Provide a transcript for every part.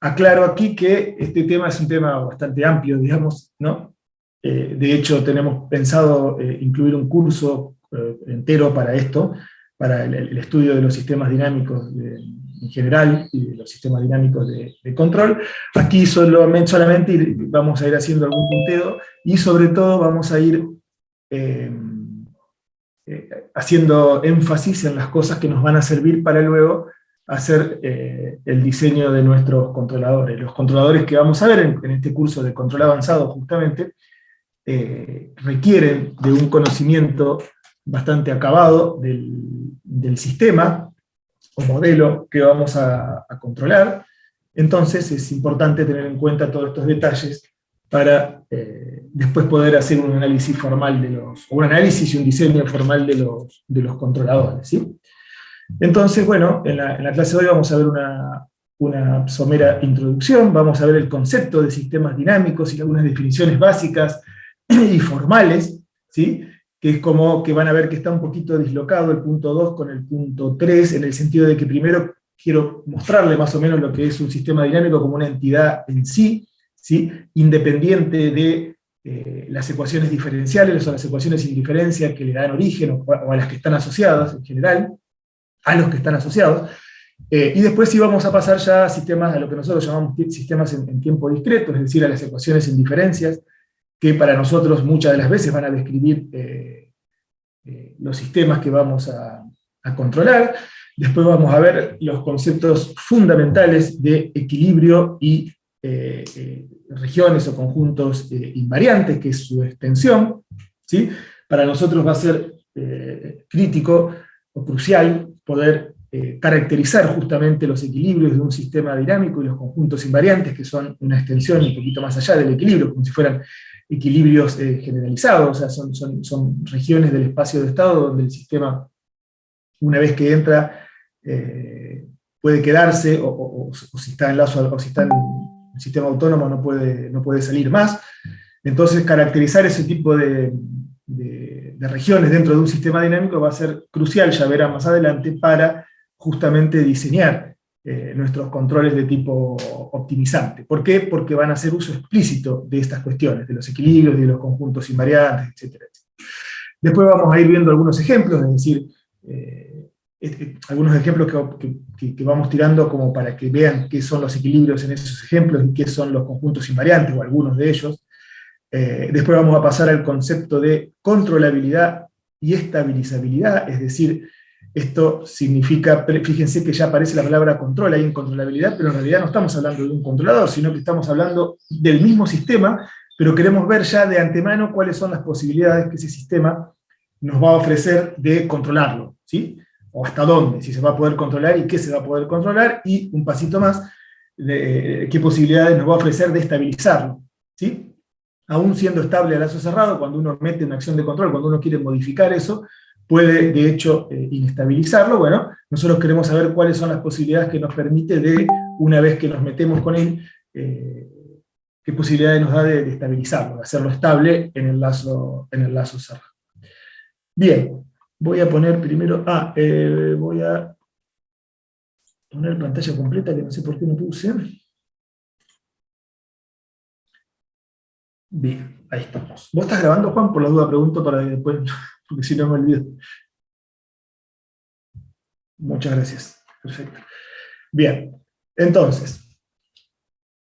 Aclaro aquí que este tema es un tema bastante amplio, digamos, ¿no? De hecho, tenemos pensado incluir un curso entero para esto, para el estudio de los sistemas dinámicos en general y de los sistemas dinámicos de control. Aquí solamente vamos a ir haciendo algún punteo y sobre todo vamos a ir eh, haciendo énfasis en las cosas que nos van a servir para luego hacer el diseño de nuestros controladores. Los controladores que vamos a ver en este curso de control avanzado justamente requieren de un conocimiento bastante acabado del sistema o modelo que vamos a controlar. Entonces es importante tener en cuenta todos estos detalles para después poder hacer un análisis formal un análisis y un diseño formal de los controladores, ¿sí? Entonces, bueno, en la clase de hoy vamos a ver una somera introducción, vamos a ver el concepto de sistemas dinámicos y algunas definiciones básicas y formales, ¿sí? Que es como que van a ver que está un poquito dislocado el punto 2 con el punto 3, en el sentido de que primero quiero mostrarle más o menos lo que es un sistema dinámico como una entidad en sí, ¿sí? Independiente de las ecuaciones diferenciales o las ecuaciones sin diferencia que le dan origen o a las que están asociadas en general, a los que están asociados. Y después sí vamos a pasar ya a sistemas, a lo que nosotros llamamos sistemas en tiempo discreto, es decir, a las ecuaciones sin diferencias, que para nosotros muchas de las veces van a describir los sistemas que vamos a controlar. Después vamos a ver los conceptos fundamentales de equilibrio y regiones o conjuntos invariantes, que es su extensión, ¿sí? Para nosotros va a ser crítico o crucial poder caracterizar justamente los equilibrios de un sistema dinámico y los conjuntos invariantes, que son una extensión un poquito más allá del equilibrio, como si fueran equilibrios generalizados, o sea, son regiones del espacio de estado donde el sistema, una vez que entra, puede quedarse, o si está o si está en el sistema autónomo no puede salir más. Entonces, caracterizar ese tipo de regiones dentro de un sistema dinámico va a ser crucial, ya verán más adelante, para justamente diseñar nuestros controles de tipo optimizante. ¿Por qué? Porque van a hacer uso explícito de estas cuestiones, de los equilibrios, de los conjuntos invariantes, etcétera, etcétera. Después vamos a ir viendo algunos ejemplos, es decir, algunos ejemplos que vamos tirando como para que vean qué son los equilibrios en esos ejemplos y qué son los conjuntos invariantes, o algunos de ellos. Después vamos a pasar al concepto de controlabilidad y estabilizabilidad, es decir, esto significa, fíjense que ya aparece la palabra control ahí en controlabilidad, pero en realidad no estamos hablando de un controlador, sino que estamos hablando del mismo sistema, pero queremos ver ya de antemano cuáles son las posibilidades que ese sistema nos va a ofrecer de controlarlo, ¿sí? O hasta dónde, si se va a poder controlar y qué se va a poder controlar, y un pasito más, qué posibilidades nos va a ofrecer de estabilizarlo, ¿sí? Aún siendo estable a lazo cerrado, cuando uno mete una acción de control, cuando uno quiere modificar eso, puede de hecho inestabilizarlo. Bueno, nosotros queremos saber cuáles son las posibilidades que nos permite de, una vez que nos metemos con él, qué posibilidades nos da de estabilizarlo, de hacerlo estable en el lazo cerrado. Bien, voy a poner primero, voy a poner pantalla completa, que no sé por qué no puse. Bien, ahí estamos. ¿Vos estás grabando, Juan? Por la duda pregunto para que después, porque si no me olvido. Muchas gracias. Perfecto. Bien, entonces,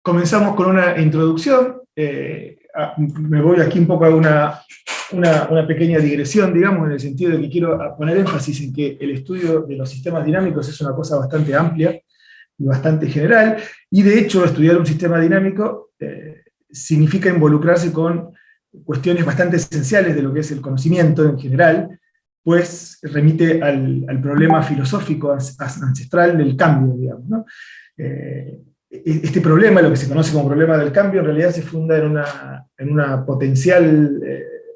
comenzamos con una introducción. Me voy aquí un poco a una pequeña digresión, digamos, en el sentido de que quiero poner énfasis en que el estudio de los sistemas dinámicos es una cosa bastante amplia y bastante general, y de hecho estudiar un sistema dinámico significa involucrarse con cuestiones bastante esenciales de lo que es el conocimiento en general, pues remite al problema filosófico ancestral del cambio, digamos, ¿no? Este problema, lo que se conoce como problema del cambio, en realidad se funda en una potencial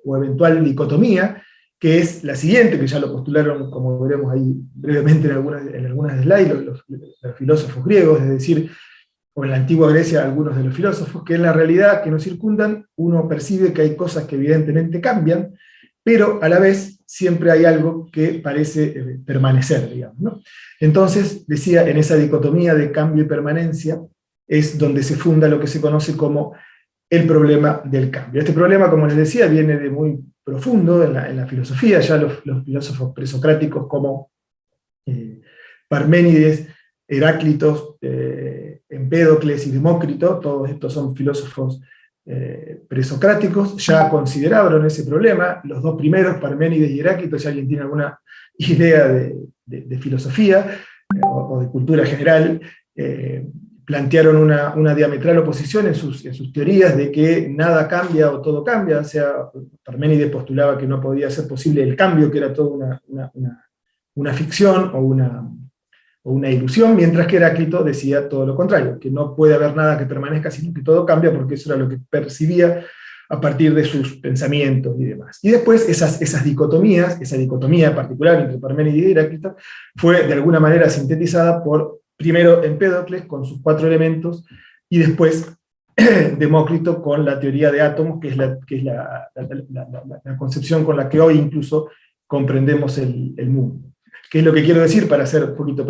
o eventual dicotomía, que es la siguiente, que ya lo postularon, como veremos ahí brevemente en algunas slides, los filósofos griegos, es decir, o en la antigua Grecia algunos de los filósofos, que en la realidad que nos circundan uno percibe que hay cosas que evidentemente cambian, pero a la vez siempre hay algo que parece permanecer, digamos, ¿no? Entonces, decía, en esa dicotomía de cambio y permanencia, es donde se funda lo que se conoce como el problema del cambio. Este problema, como les decía, viene de muy profundo en la filosofía. Ya los filósofos presocráticos como Parménides, Heráclito, Empédocles y Demócrito, todos estos son filósofos presocráticos, ya consideraron ese problema. Los dos primeros, Parménides y Heráclito, si alguien tiene alguna idea de filosofía o de cultura general, plantearon una diametral oposición en sus teorías de que nada cambia o todo cambia. O sea, Parménides postulaba que no podía ser posible el cambio, que era toda una ficción o una ilusión, mientras que Heráclito decía todo lo contrario, que no puede haber nada que permanezca, sino que todo cambia, porque eso era lo que percibía a partir de sus pensamientos y demás. Y después esas dicotomías, esa dicotomía particular entre Parménides y Heráclito, fue de alguna manera sintetizada por, primero, Empédocles con sus 4 elementos, y después Demócrito con la teoría de átomos, que es la concepción con la que hoy incluso comprendemos el mundo. ¿Qué es lo que quiero decir para hacer un poquito,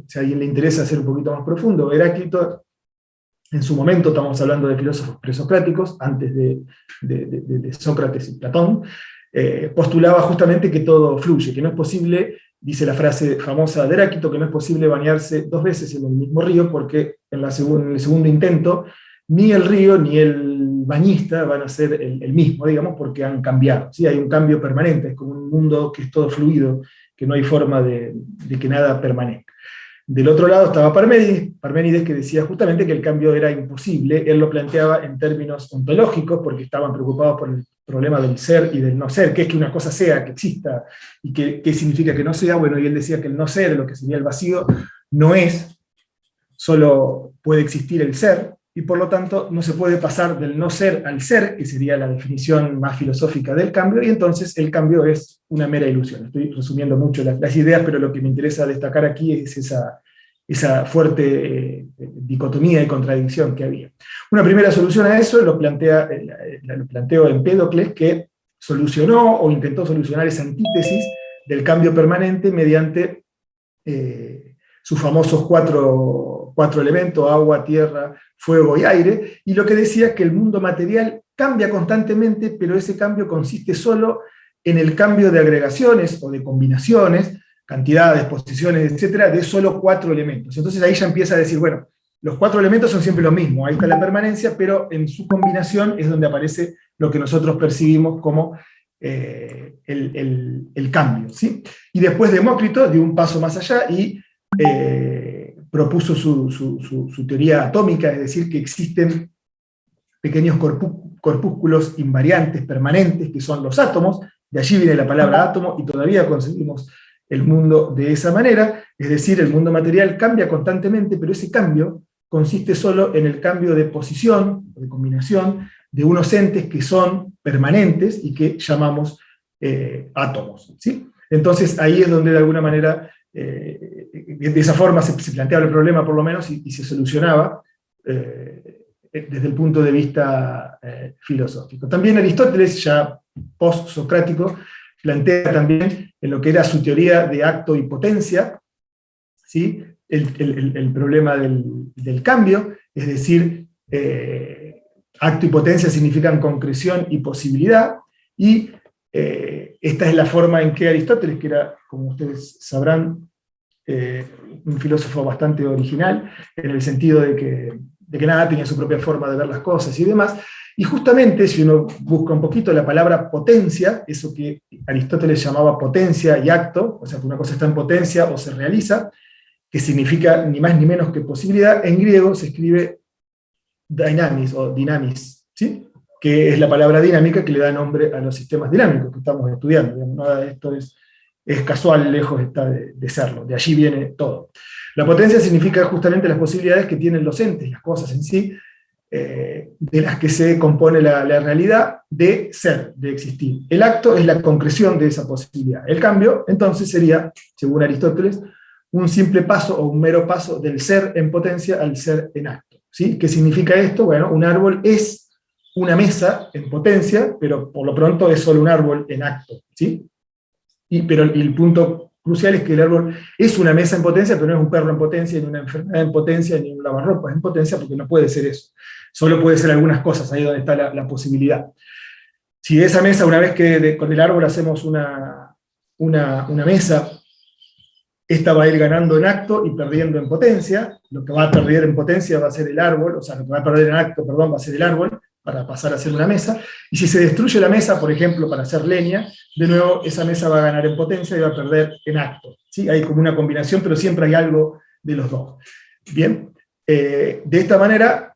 si a alguien le interesa hacer un poquito más profundo? Heráclito, en su momento, estamos hablando de filósofos presocráticos, antes de Sócrates y Platón, postulaba justamente que todo fluye, que no es posible, dice la frase famosa de Heráclito, que no es posible bañarse 2 veces en el mismo río, porque en el segundo intento, ni el río ni el bañista van a ser el mismo, digamos, porque han cambiado. ¿Sí? Hay un cambio permanente, es como un mundo que es todo fluido, que no hay forma de que nada permanezca. Del otro lado estaba Parménides, que decía justamente que el cambio era imposible. Él lo planteaba en términos ontológicos, porque estaban preocupados por el problema del ser y del no ser, qué es que una cosa sea, que exista, y qué significa que no sea. Bueno, y él decía que el no ser, lo que sería el vacío, no es, solo puede existir el ser, y por lo tanto no se puede pasar del no ser al ser, que sería la definición más filosófica del cambio, y entonces el cambio es una mera ilusión. Estoy resumiendo mucho las ideas, pero lo que me interesa destacar aquí es esa fuerte dicotomía y contradicción que había. Una primera solución a eso lo planteó Empédocles, que solucionó o intentó solucionar esa antítesis del cambio permanente mediante sus famosos cuatro elementos: agua, tierra, fuego y aire, y lo que decía es que el mundo material cambia constantemente, pero ese cambio consiste solo en el cambio de agregaciones o de combinaciones, cantidades, posiciones, etcétera, de solo 4 elementos. Entonces ahí ya empieza a decir, bueno, los 4 elementos son siempre lo mismo, ahí está la permanencia, pero en su combinación es donde aparece lo que nosotros percibimos como el cambio, ¿sí? Y después Demócrito dio un paso más allá y propuso su teoría atómica, es decir, que existen pequeños corpúsculos invariantes, permanentes, que son los átomos. De allí viene la palabra átomo, y todavía concebimos el mundo de esa manera, es decir, el mundo material cambia constantemente, pero ese cambio consiste solo en el cambio de posición, de combinación, de unos entes que son permanentes y que llamamos átomos, ¿sí? Entonces ahí es donde de alguna manera, de esa forma se planteaba el problema por lo menos, y se solucionaba desde el punto de vista filosófico. También Aristóteles, ya post-socrático, plantea también en lo que era su teoría de acto y potencia, ¿sí? el problema del cambio, es decir, acto y potencia significan concreción y posibilidad, y esta es la forma en que Aristóteles, que era, como ustedes sabrán, un filósofo bastante original, en el sentido de que nada tenía su propia forma de ver las cosas y demás, y justamente si uno busca un poquito la palabra potencia, eso que Aristóteles llamaba potencia y acto, o sea que una cosa está en potencia o se realiza, que significa ni más ni menos que posibilidad, en griego se escribe dynamis o dynamis, ¿sí? Que es la palabra dinámica que le da nombre a los sistemas dinámicos que estamos estudiando. Digamos, nada de esto es casual, lejos está de serlo, de allí viene todo. La potencia significa justamente las posibilidades que tienen los entes, las cosas en sí, de las que se compone la realidad de ser, de existir. El acto es la concreción de esa posibilidad. El cambio, entonces, sería, según Aristóteles, un simple paso o un mero paso del ser en potencia al ser en acto, ¿sí? ¿Qué significa esto? Bueno, un árbol es una mesa en potencia, pero por lo pronto es solo un árbol en acto, ¿sí? Pero el punto crucial es que el árbol es una mesa en potencia, pero no es un perro en potencia, ni una enfermedad en potencia, ni un lavarropas en potencia, porque no puede ser eso. Solo puede ser algunas cosas, ahí donde está la posibilidad. Si de esa mesa, una vez que con el árbol hacemos una mesa, esta va a ir ganando en acto y perdiendo en potencia. Lo que va a perder en potencia va a ser el árbol, o sea, lo que va a perder en acto, perdón, va a ser el árbol, para pasar a ser una mesa. Y si se destruye la mesa, por ejemplo, para hacer leña, de nuevo esa mesa va a ganar en potencia y va a perder en acto. ¿Sí? Hay como una combinación, pero siempre hay algo de los dos. Bien, de esta manera,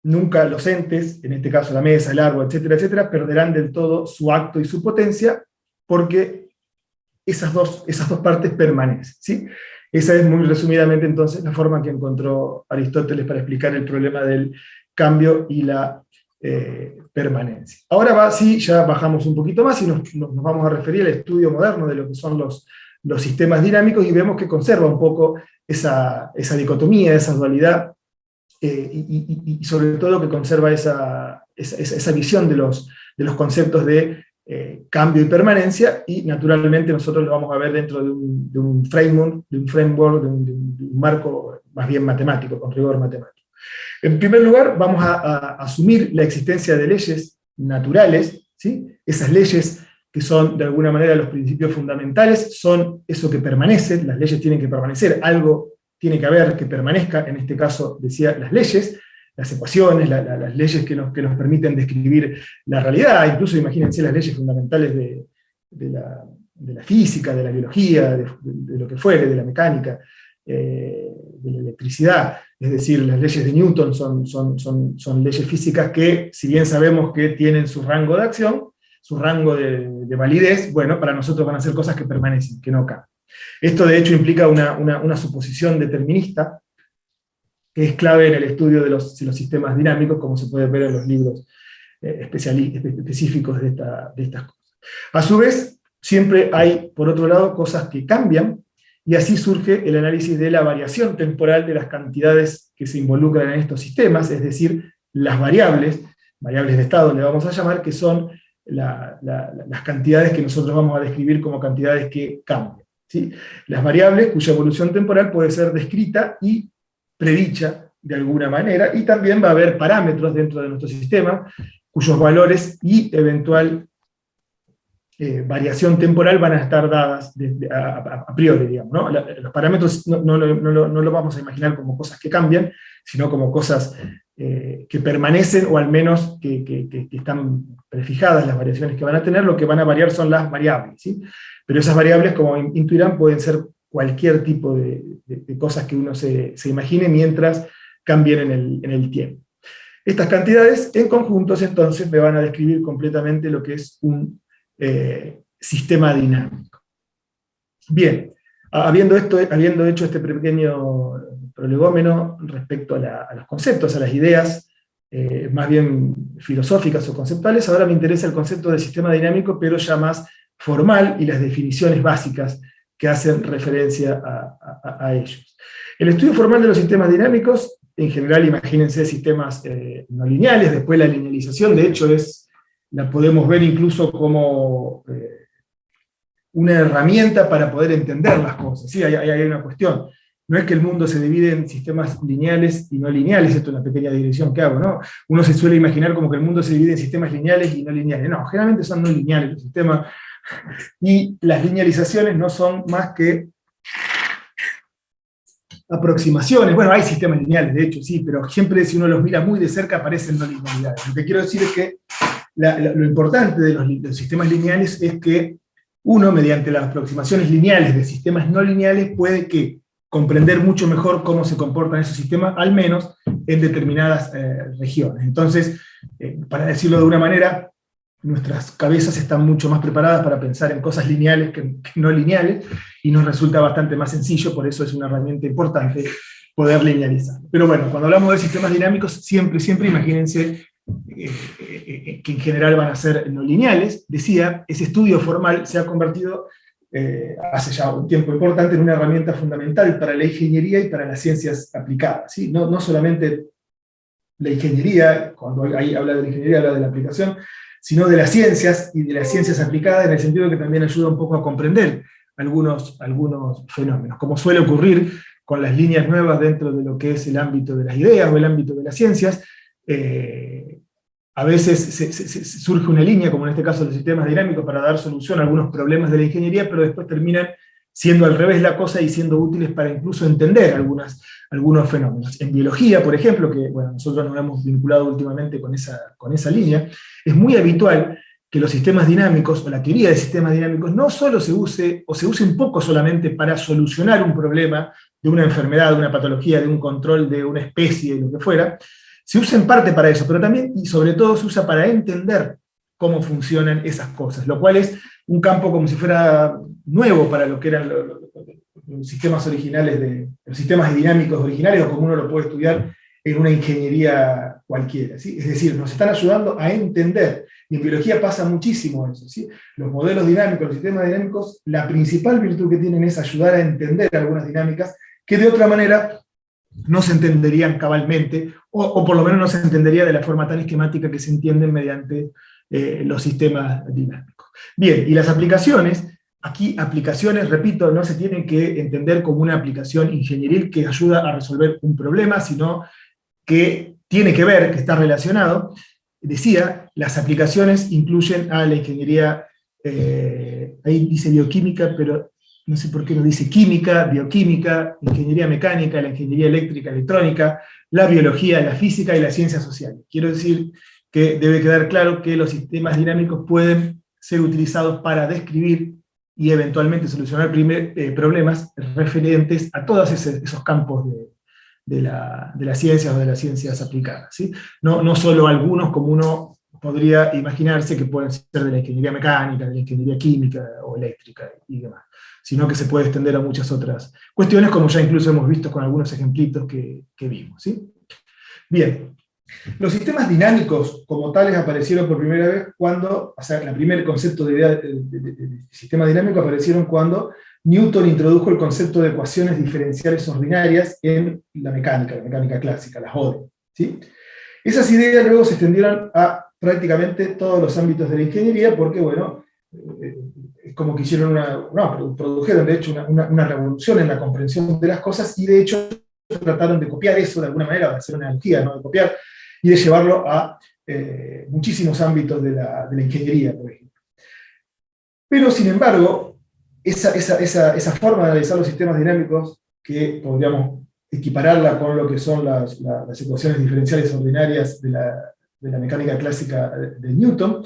nunca los entes, en este caso la mesa, el árbol, etcétera, etcétera, perderán del todo su acto y su potencia, porque esas dos partes permanecen. ¿Sí? Esa es muy resumidamente entonces la forma que encontró Aristóteles para explicar el problema del cambio y la permanencia. Ahora sí, ya bajamos un poquito más y nos vamos a referir al estudio moderno de lo que son los sistemas dinámicos, y vemos que conserva un poco esa dicotomía, esa dualidad, y sobre todo que conserva esa visión de los conceptos de cambio y permanencia, y naturalmente nosotros lo vamos a ver dentro de un framework, de un marco más bien matemático, con rigor matemático. En primer lugar, vamos a asumir la existencia de leyes naturales, ¿sí? Esas leyes que son de alguna manera los principios fundamentales, son eso que permanece, las leyes tienen que permanecer, algo tiene que haber que permanezca, en este caso decía las leyes, las ecuaciones, las leyes que nos permiten describir la realidad, incluso imagínense las leyes fundamentales de la física, de la biología, de lo que fuere, de la mecánica, de la electricidad. Es decir, las leyes de Newton son leyes físicas que, si bien sabemos que tienen su rango de acción, su rango de validez, bueno, para nosotros van a ser cosas que permanecen, que no cambian. Esto de hecho implica una suposición determinista, que es clave en el estudio de los sistemas dinámicos, como se puede ver en los libros específicos de estas cosas. A su vez, siempre hay, por otro lado, cosas que cambian, y así surge el análisis de la variación temporal de las cantidades que se involucran en estos sistemas, es decir, las variables de estado le vamos a llamar, que son las cantidades que nosotros vamos a describir como cantidades que cambian. ¿Sí? Las variables cuya evolución temporal puede ser descrita y predicha de alguna manera, y también va a haber parámetros dentro de nuestro sistema cuyos valores y eventual variación temporal van a estar dadas a priori, digamos, ¿no? Los parámetros no lo vamos a imaginar como cosas que cambian, sino como cosas que permanecen, o al menos que están prefijadas las variaciones que van a tener. Lo que van a variar son las variables, ¿sí? Pero esas variables, como intuirán, pueden ser cualquier tipo de cosas que uno se imagine mientras cambien en el tiempo. Estas cantidades en conjuntos entonces me van a describir completamente lo que es un sistema dinámico. Bien, habiendo hecho este pequeño prolegómeno respecto a los conceptos, a las ideas más bien filosóficas o conceptuales, ahora me interesa el concepto de sistema dinámico, pero ya más formal, y las definiciones básicas que hacen referencia a ellos. El estudio formal de los sistemas dinámicos, en general imagínense sistemas no lineales, después la linealización, de hecho la podemos ver incluso como una herramienta para poder entender las cosas. Sí, hay una cuestión. No es que el mundo se divide en sistemas lineales y no lineales, esto es una pequeña digresión que hago, ¿no? Uno se suele imaginar como que el mundo se divide en sistemas lineales y no lineales. No, generalmente son no lineales los sistemas, y las linealizaciones no son más que aproximaciones. Bueno, hay sistemas lineales, de hecho, sí, pero siempre si uno los mira muy de cerca aparecen no linealidades. Lo que quiero decir es que lo importante de los sistemas lineales es que uno, mediante las aproximaciones lineales de sistemas no lineales, puede comprender mucho mejor cómo se comportan esos sistemas, al menos en determinadas regiones. Entonces, para decirlo de una manera, nuestras cabezas están mucho más preparadas para pensar en cosas lineales que no lineales, y nos resulta bastante más sencillo, por eso es una herramienta importante poder linealizar. Pero bueno, cuando hablamos de sistemas dinámicos, siempre imagínense que en general van a ser no lineales. Decía, ese estudio formal se ha convertido hace ya un tiempo importante en una herramienta fundamental para la ingeniería y para las ciencias aplicadas, ¿sí? No solamente la ingeniería, cuando ahí habla de la ingeniería, habla de la aplicación, sino de las ciencias y de las ciencias aplicadas, en el sentido de que también ayuda un poco a comprender algunos fenómenos, como suele ocurrir con las líneas nuevas dentro de lo que es el ámbito de las ideas o el ámbito de las ciencias. A veces surge una línea, como en este caso los sistemas dinámicos, para dar solución a algunos problemas de la ingeniería, pero después terminan siendo al revés la cosa y siendo útiles para incluso entender algunos fenómenos. En biología, por ejemplo, que bueno, nosotros nos hemos vinculado últimamente con esa línea, es muy habitual que los sistemas dinámicos, o la teoría de sistemas dinámicos, no solo se use, o se use un poco solamente para solucionar un problema de una enfermedad, de una patología, de un control de una especie, de lo que fuera, se usa en parte para eso, pero también y sobre todo se usa para entender cómo funcionan esas cosas, lo cual es un campo como si fuera nuevo para lo que eran los sistemas originales, los sistemas dinámicos originales, o como uno lo puede estudiar en una ingeniería cualquiera, ¿sí? Es decir, nos están ayudando a entender, y en biología pasa muchísimo eso, ¿sí? Los modelos dinámicos, los sistemas dinámicos, la principal virtud que tienen es ayudar a entender algunas dinámicas que de otra manera no se entenderían cabalmente, o por lo menos no se entendería de la forma tan esquemática que se entienden mediante los sistemas dinámicos. Bien, y las aplicaciones, aquí aplicaciones, repito, no se tienen que entender como una aplicación ingenieril que ayuda a resolver un problema, sino que tiene que ver, que está relacionado. Decía, las aplicaciones incluyen a la ingeniería, ahí dice bioquímica, pero no sé por qué no dice química, bioquímica, ingeniería mecánica, la ingeniería eléctrica, electrónica, la biología, la física y las ciencias sociales. Quiero decir que debe quedar claro que los sistemas dinámicos pueden ser utilizados para describir y eventualmente solucionar problemas referentes a todos esos campos de las ciencias o de las ciencias aplicadas, ¿sí? No solo algunos como uno podría imaginarse que pueden ser de la ingeniería mecánica, de la ingeniería química o eléctrica y demás, sino que se puede extender a muchas otras cuestiones, como ya incluso hemos visto con algunos ejemplitos que vimos, ¿sí? Bien, los sistemas dinámicos como tales aparecieron por primera vez cuando, o sea, el primer concepto de idea de sistema dinámico aparecieron cuando Newton introdujo el concepto de ecuaciones diferenciales ordinarias en la mecánica clásica, las ODE, ¿sí? Esas ideas luego se extendieron a prácticamente todos los ámbitos de la ingeniería, porque, bueno, es como que hicieron produjeron de hecho una revolución en la comprensión de las cosas, y de hecho trataron de copiar eso de alguna manera, de hacer una analogía, ¿no? De copiar, y de llevarlo a muchísimos ámbitos de la ingeniería, por ejemplo. Pero, sin embargo, esa forma de analizar los sistemas dinámicos, que podríamos equipararla con lo que son las ecuaciones diferenciales ordinarias de la mecánica clásica de Newton,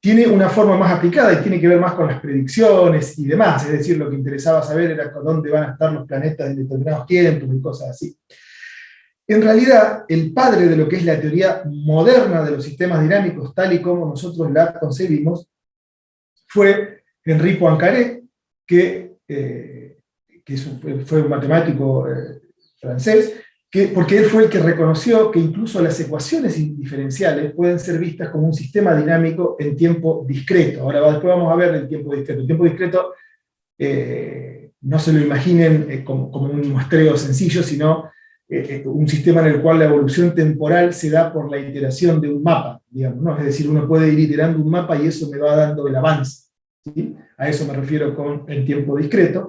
tiene una forma más aplicada y tiene que ver más con las predicciones y demás, es decir, lo que interesaba saber era dónde van a estar los planetas en determinados tiempos y cosas así. En realidad, el padre de lo que es la teoría moderna de los sistemas dinámicos, tal y como nosotros la concebimos, fue Henri Poincaré, que fue un matemático francés, porque él fue el que reconoció que incluso las ecuaciones diferenciales pueden ser vistas como un sistema dinámico en tiempo discreto. Ahora después vamos a ver el tiempo discreto. El tiempo discreto no se lo imaginen como un muestreo sencillo, sino un sistema en el cual la evolución temporal se da por la iteración de un mapa, digamos, ¿no? Es decir, uno puede ir iterando un mapa y eso me va dando el avance, ¿sí? A eso me refiero con el tiempo discreto.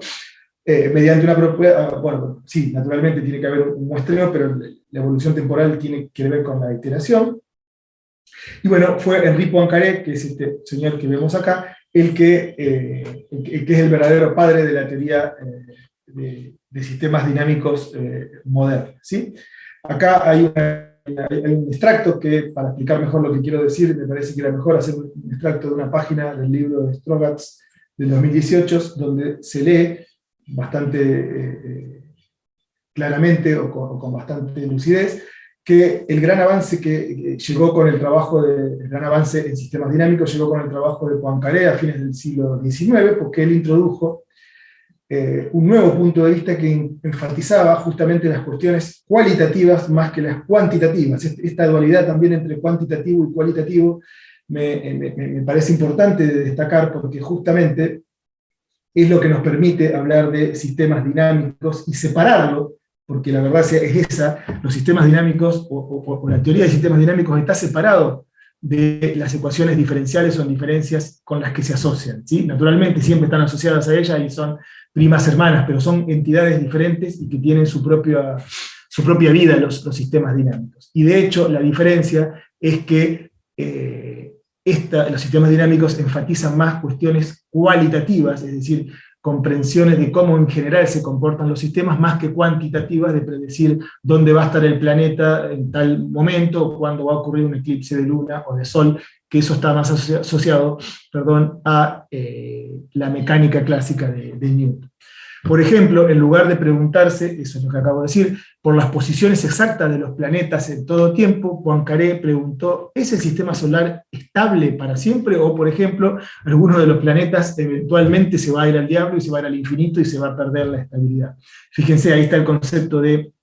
Mediante una propiedad, bueno, sí, naturalmente tiene que haber un muestreo, pero la evolución temporal tiene que ver con la iteración. Y bueno, fue Henri Poincaré, que es este señor que vemos acá, el que es el verdadero padre de la teoría de sistemas dinámicos modernos, ¿sí? Acá hay un extracto que, para explicar mejor lo que quiero decir, me parece que era mejor hacer un extracto de una página del libro de Strogatz del 2018, donde se lee bastante claramente o con bastante lucidez que el gran avance que llegó con el trabajo el gran avance en sistemas dinámicos llegó con el trabajo de Poincaré a fines del siglo XIX, porque él introdujo un nuevo punto de vista que enfatizaba justamente las cuestiones cualitativas más que las cuantitativas. Esta dualidad también entre cuantitativo y cualitativo me parece importante de destacar, porque justamente es lo que nos permite hablar de sistemas dinámicos y separarlo, porque la verdad es esa, los sistemas dinámicos o la teoría de sistemas dinámicos está separado de las ecuaciones diferenciales o diferencias con las que se asocian, ¿sí? Naturalmente siempre están asociadas a ellas y son primas hermanas, pero son entidades diferentes y que tienen su propia vida los sistemas dinámicos. Y de hecho, la diferencia es que los sistemas dinámicos enfatizan más cuestiones cualitativas, es decir, comprensiones de cómo en general se comportan los sistemas, más que cuantitativas de predecir dónde va a estar el planeta en tal momento, o cuándo va a ocurrir un eclipse de luna o de sol, que eso está más asociado, perdón, a la mecánica clásica de Newton. Por ejemplo, en lugar de preguntarse, eso es lo que acabo de decir, por las posiciones exactas de los planetas en todo tiempo, Poincaré preguntó, ¿es el sistema solar estable para siempre? O, por ejemplo, alguno de los planetas eventualmente se va a ir al diablo y se va a ir al infinito y se va a perder la estabilidad. Fíjense, ahí está el concepto del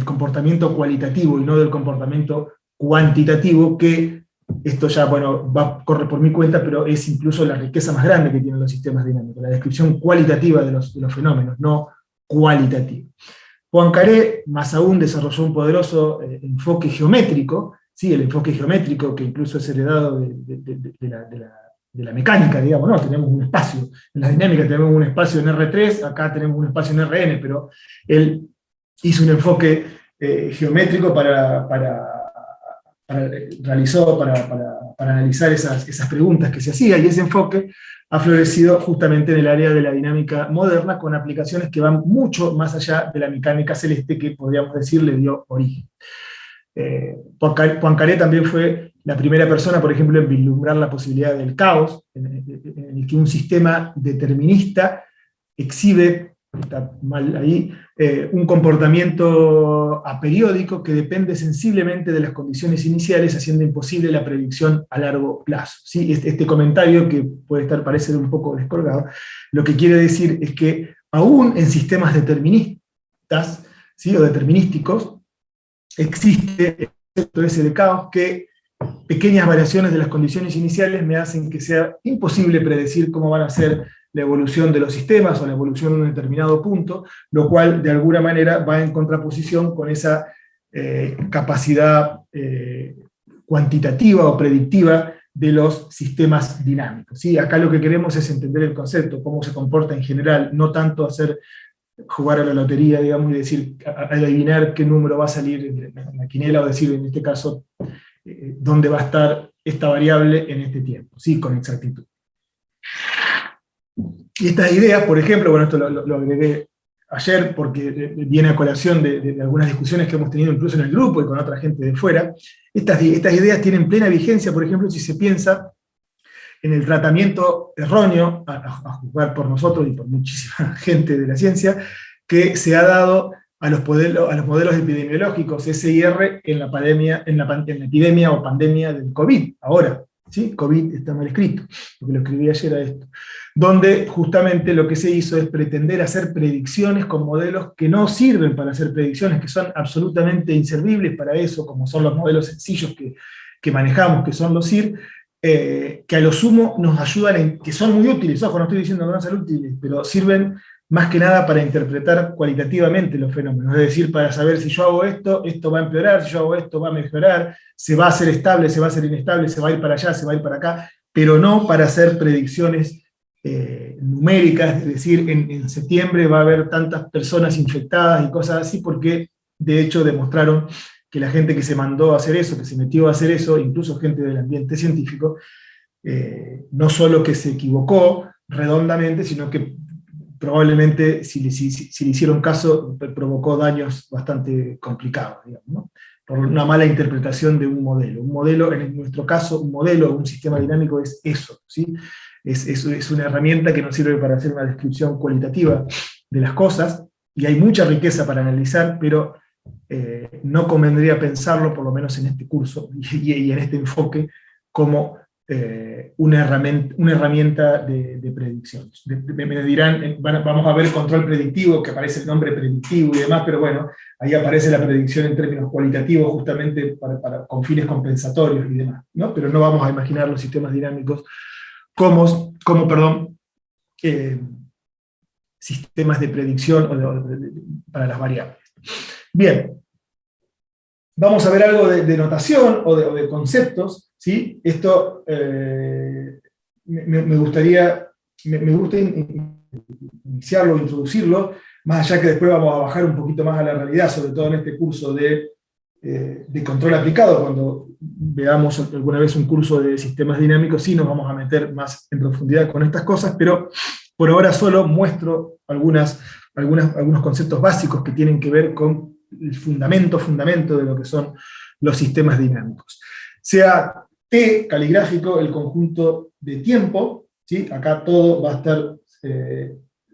comportamiento cualitativo y no del comportamiento cuantitativo, que esto ya, bueno, corre por mi cuenta, pero es incluso la riqueza más grande que tienen los sistemas dinámicos, la descripción cualitativa de los fenómenos, no cualitativa. Poincaré, más aún, desarrolló un poderoso enfoque geométrico, ¿sí? El enfoque geométrico que incluso es heredado de la mecánica, digamos, ¿no? Tenemos un espacio, en la dinámica tenemos un espacio en R3, acá tenemos un espacio en Rn, pero él hizo un enfoque geométrico para analizar esas preguntas que se hacía, y ese enfoque ha florecido justamente en el área de la dinámica moderna, con aplicaciones que van mucho más allá de la mecánica celeste que, podríamos decir, le dio origen. Poincaré también fue la primera persona, por ejemplo, en vislumbrar la posibilidad del caos, en el que un sistema determinista exhibe, está mal ahí, un comportamiento aperiódico que depende sensiblemente de las condiciones iniciales, haciendo imposible la predicción a largo plazo. ¿Sí? Este comentario, que puede parecer un poco descolgado, lo que quiere decir es que aún en sistemas deterministas, ¿sí? O determinísticos, existe el concepto ese de caos, que pequeñas variaciones de las condiciones iniciales me hacen que sea imposible predecir cómo van a ser la evolución de los sistemas o la evolución de un determinado punto, lo cual de alguna manera va en contraposición con esa capacidad cuantitativa o predictiva de los sistemas dinámicos. ¿Sí? Acá lo que queremos es entender el concepto, cómo se comporta en general, no tanto jugar a la lotería, digamos, y decir, adivinar qué número va a salir en la quiniela, o decir, en este caso, dónde va a estar esta variable en este tiempo, ¿sí? Con exactitud. Y estas ideas, por ejemplo, bueno, esto lo agregué ayer porque viene a colación de algunas discusiones que hemos tenido incluso en el grupo y con otra gente de fuera. Estas ideas tienen plena vigencia, por ejemplo, si se piensa en el tratamiento erróneo, a juzgar por nosotros y por muchísima gente de la ciencia, que se ha dado a los modelos epidemiológicos SIR en la epidemia o pandemia del COVID, ahora. ¿Sí? COVID está mal escrito, porque lo escribí ayer a esto, donde justamente lo que se hizo es pretender hacer predicciones con modelos que no sirven para hacer predicciones, que son absolutamente inservibles para eso, como son los modelos sencillos que manejamos, que son los SIR, que a lo sumo nos ayudan, que son muy útiles, ojo, no estoy diciendo que no sean útiles, pero sirven más que nada para interpretar cualitativamente los fenómenos, es decir, para saber si yo hago esto, esto va a empeorar, si yo hago esto, va a mejorar, se va a hacer estable, se va a hacer inestable, se va a ir para allá, se va a ir para acá, pero no para hacer predicciones numéricas, es decir, en septiembre va a haber tantas personas infectadas y cosas así, porque de hecho demostraron que la gente que se mandó a hacer eso, que se metió a hacer eso, incluso gente del ambiente científico, no solo que se equivocó redondamente, sino que probablemente, si le hicieron caso, provocó daños bastante complicados, digamos, ¿no? Por una mala interpretación de un modelo. Un modelo, en nuestro caso, un modelo, un sistema dinámico es eso, ¿sí? Es una herramienta que nos sirve para hacer una descripción cualitativa de las cosas, y hay mucha riqueza para analizar, pero no convendría pensarlo, por lo menos en este curso y en este enfoque, como una herramienta de predicción. Me dirán, vamos a ver control predictivo, que aparece el nombre predictivo y demás, pero bueno, ahí aparece la predicción en términos cualitativos, justamente con fines compensatorios y demás, ¿no? Pero no vamos a imaginar los sistemas dinámicos como sistemas de predicción para las variables. Bien. Vamos a ver algo de notación o de conceptos, ¿sí? Esto me gusta iniciarlo, introducirlo, más allá que después vamos a bajar un poquito más a la realidad, sobre todo en este curso de control aplicado. Cuando veamos alguna vez un curso de sistemas dinámicos, sí nos vamos a meter más en profundidad con estas cosas, pero por ahora solo muestro algunos conceptos básicos que tienen que ver con el fundamento de lo que son los sistemas dinámicos. Sea T caligráfico el conjunto de tiempo, ¿sí? Acá todo va a estar,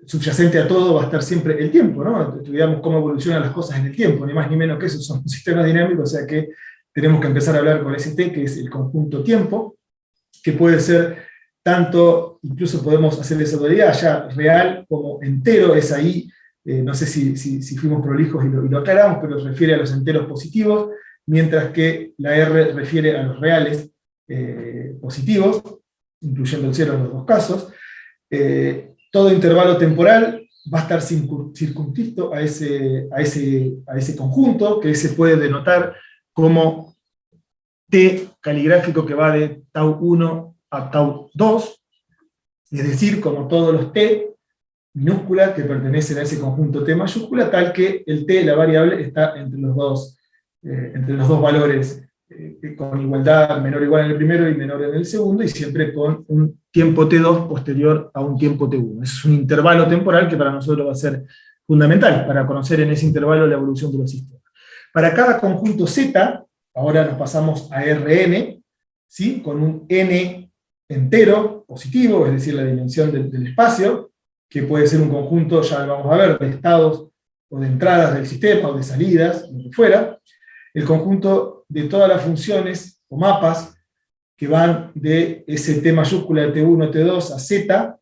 subyacente a todo va a estar siempre el tiempo, ¿no? Estudiamos cómo evolucionan las cosas en el tiempo, ni más ni menos que eso, son sistemas dinámicos, o sea que tenemos que empezar a hablar con ese T, que es el conjunto tiempo, que puede ser tanto, incluso podemos hacer esa dualidad, ya real como entero, es ahí, no sé si fuimos prolijos y lo aclaramos, pero refiere a los enteros positivos, mientras que la R refiere a los reales positivos, incluyendo el 0 en los dos casos. Todo intervalo temporal va a estar circunscrito a ese conjunto, que se puede denotar como T caligráfico que va de tau 1 a tau 2, es decir, como todos los T minúscula que pertenecen a ese conjunto T mayúscula, tal que el T, la variable, está entre los dos valores con igualdad, menor o igual en el primero y menor en el segundo, y siempre con un tiempo T2 posterior a un tiempo T1. Es un intervalo temporal que para nosotros va a ser fundamental para conocer en ese intervalo la evolución de los sistemas. Para cada conjunto Z, ahora nos pasamos a Rn, ¿sí? Con un n entero positivo, es decir, la dimensión del espacio, que puede ser un conjunto, ya lo vamos a ver, de estados o de entradas del sistema, o de salidas, lo que fuera. El conjunto de todas las funciones o mapas que van de ese T mayúscula de T1, T2 a Z,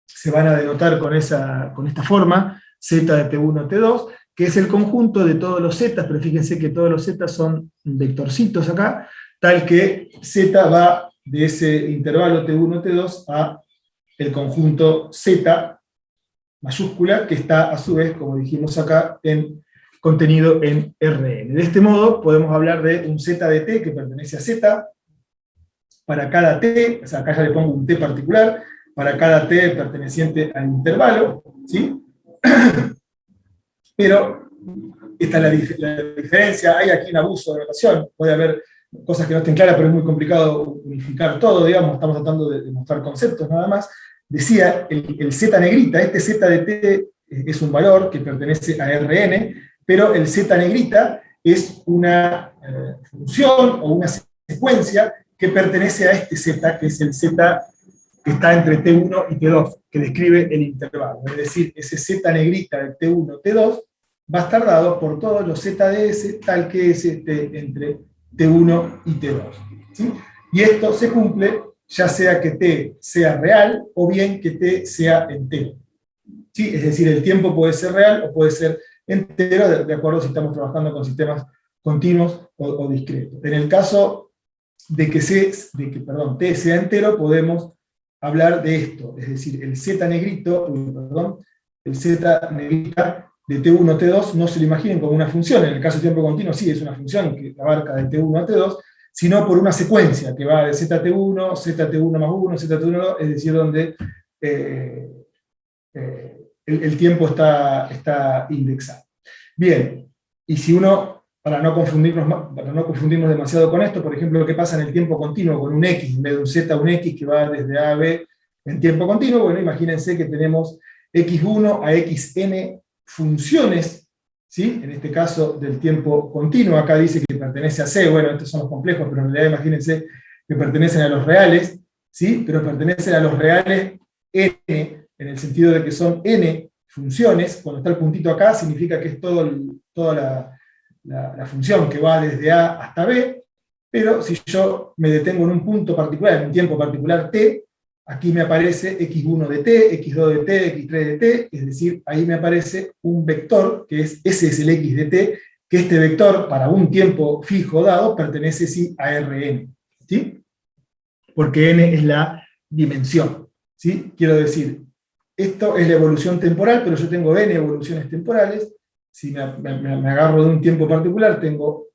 se van a denotar con esta forma, Z de T1, T2, que es el conjunto de todos los Z, pero fíjense que todos los Z son vectorcitos acá, tal que Z va de ese intervalo T1, T2 a el conjunto Z mayúscula, que está a su vez, como dijimos acá, contenido en Rn. De este modo podemos hablar de un Z de T que pertenece a Z, para cada T, o sea, acá ya le pongo un T particular, para cada T perteneciente al intervalo, ¿sí? Pero esta es la diferencia, hay aquí un abuso de notación, puede haber cosas que no estén claras, pero es muy complicado unificar todo, digamos, estamos tratando de mostrar conceptos nada más. Decía, el Z negrita, este Z de T es un valor que pertenece a Rn, pero el Z negrita es una función o una secuencia que pertenece a este Z, que es el Z que está entre T1 y T2, que describe el intervalo. Es decir, ese Z negrita de T1, T2, va a estar dado por todos los ZDS, tal que es entre T1 y T2. ¿Sí? Y esto se cumple ya sea que T sea real o bien que T sea entero. ¿Sí? Es decir, el tiempo puede ser real o puede ser entero, de acuerdo si estamos trabajando con sistemas continuos o discretos. En el caso de que T sea entero, podemos hablar de esto, es decir, el Z negrita de T1 T2 no se lo imaginen como una función, en el caso de tiempo continuo sí es una función que abarca de T1 a T2, sino por una secuencia que va de ZT1, ZT1 más 1, ZT1 2, es decir, donde el tiempo está indexado. Bien, y si uno, para no confundirnos demasiado con esto, por ejemplo, ¿qué pasa en el tiempo continuo con un X, en vez de un Z, un X que va desde A a B en tiempo continuo? Bueno, imagínense que tenemos X1 a Xn funciones, ¿sí? En este caso del tiempo continuo, acá dice que pertenece a C, bueno, estos son los complejos, pero en realidad imagínense que pertenecen a los reales, ¿sí? Pero pertenecen a los reales n, en el sentido de que son n funciones. Cuando está el puntito acá, significa que es toda la función que va desde A hasta B, pero si yo me detengo en un punto particular, en un tiempo particular t, aquí me aparece x1 de t, x2 de t, x3 de t, es decir, ahí me aparece un vector, ese es el x de t, que este vector, para un tiempo fijo dado, pertenece sí a Rn, ¿sí? Porque n es la dimensión, ¿sí? Quiero decir, esto es la evolución temporal, pero yo tengo n evoluciones temporales. Si me agarro de un tiempo particular, tengo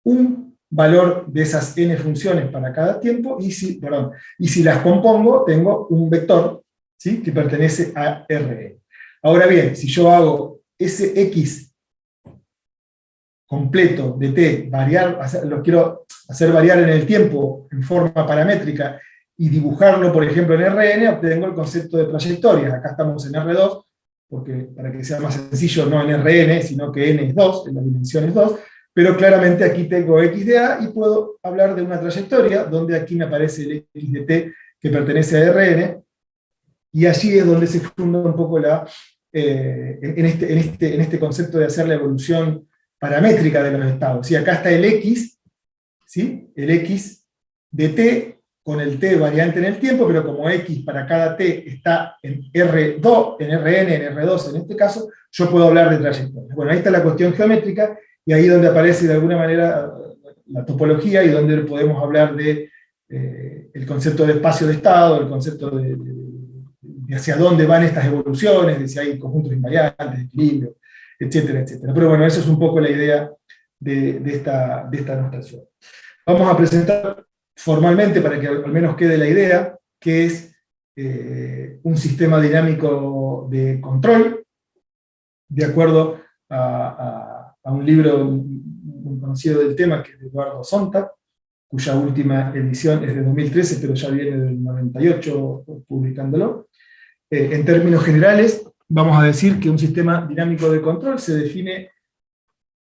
un valor de esas n funciones para cada tiempo, y si las compongo, tengo un vector, ¿sí?, que pertenece a Rn. Ahora bien, si yo hago ese x completo de t, lo quiero hacer variar en el tiempo en forma paramétrica, y dibujarlo, por ejemplo, en Rn, obtengo el concepto de trayectorias. Acá estamos en R2, porque para que sea más sencillo, no en Rn, sino que n es 2, en la dimensión es 2, pero claramente aquí tengo x de a, y puedo hablar de una trayectoria, donde aquí me aparece el x de t, que pertenece a Rn, y allí es donde se funda un poco en este concepto de hacer la evolución paramétrica de los estados. ¿Sí? Acá está el x, ¿sí?, el x de t, con el t variante en el tiempo, pero como x para cada t está en R2, en Rn, en R2 en este caso, yo puedo hablar de trayectorias. Bueno, ahí está la cuestión geométrica, y ahí donde aparece de alguna manera la topología, y donde podemos hablar de el concepto de espacio de estado, el concepto de hacia dónde van estas evoluciones, de si hay conjuntos invariantes, de equilibrio, etcétera, etcétera. Pero bueno, eso es un poco la idea de esta notación. Vamos a presentar formalmente, para que al menos quede la idea, que es un sistema dinámico de control, de acuerdo a un libro muy conocido del tema, que es de Eduardo Sontag, cuya última edición es de 2013, pero ya viene del 98 publicándolo. En términos generales, vamos a decir que un sistema dinámico de control se define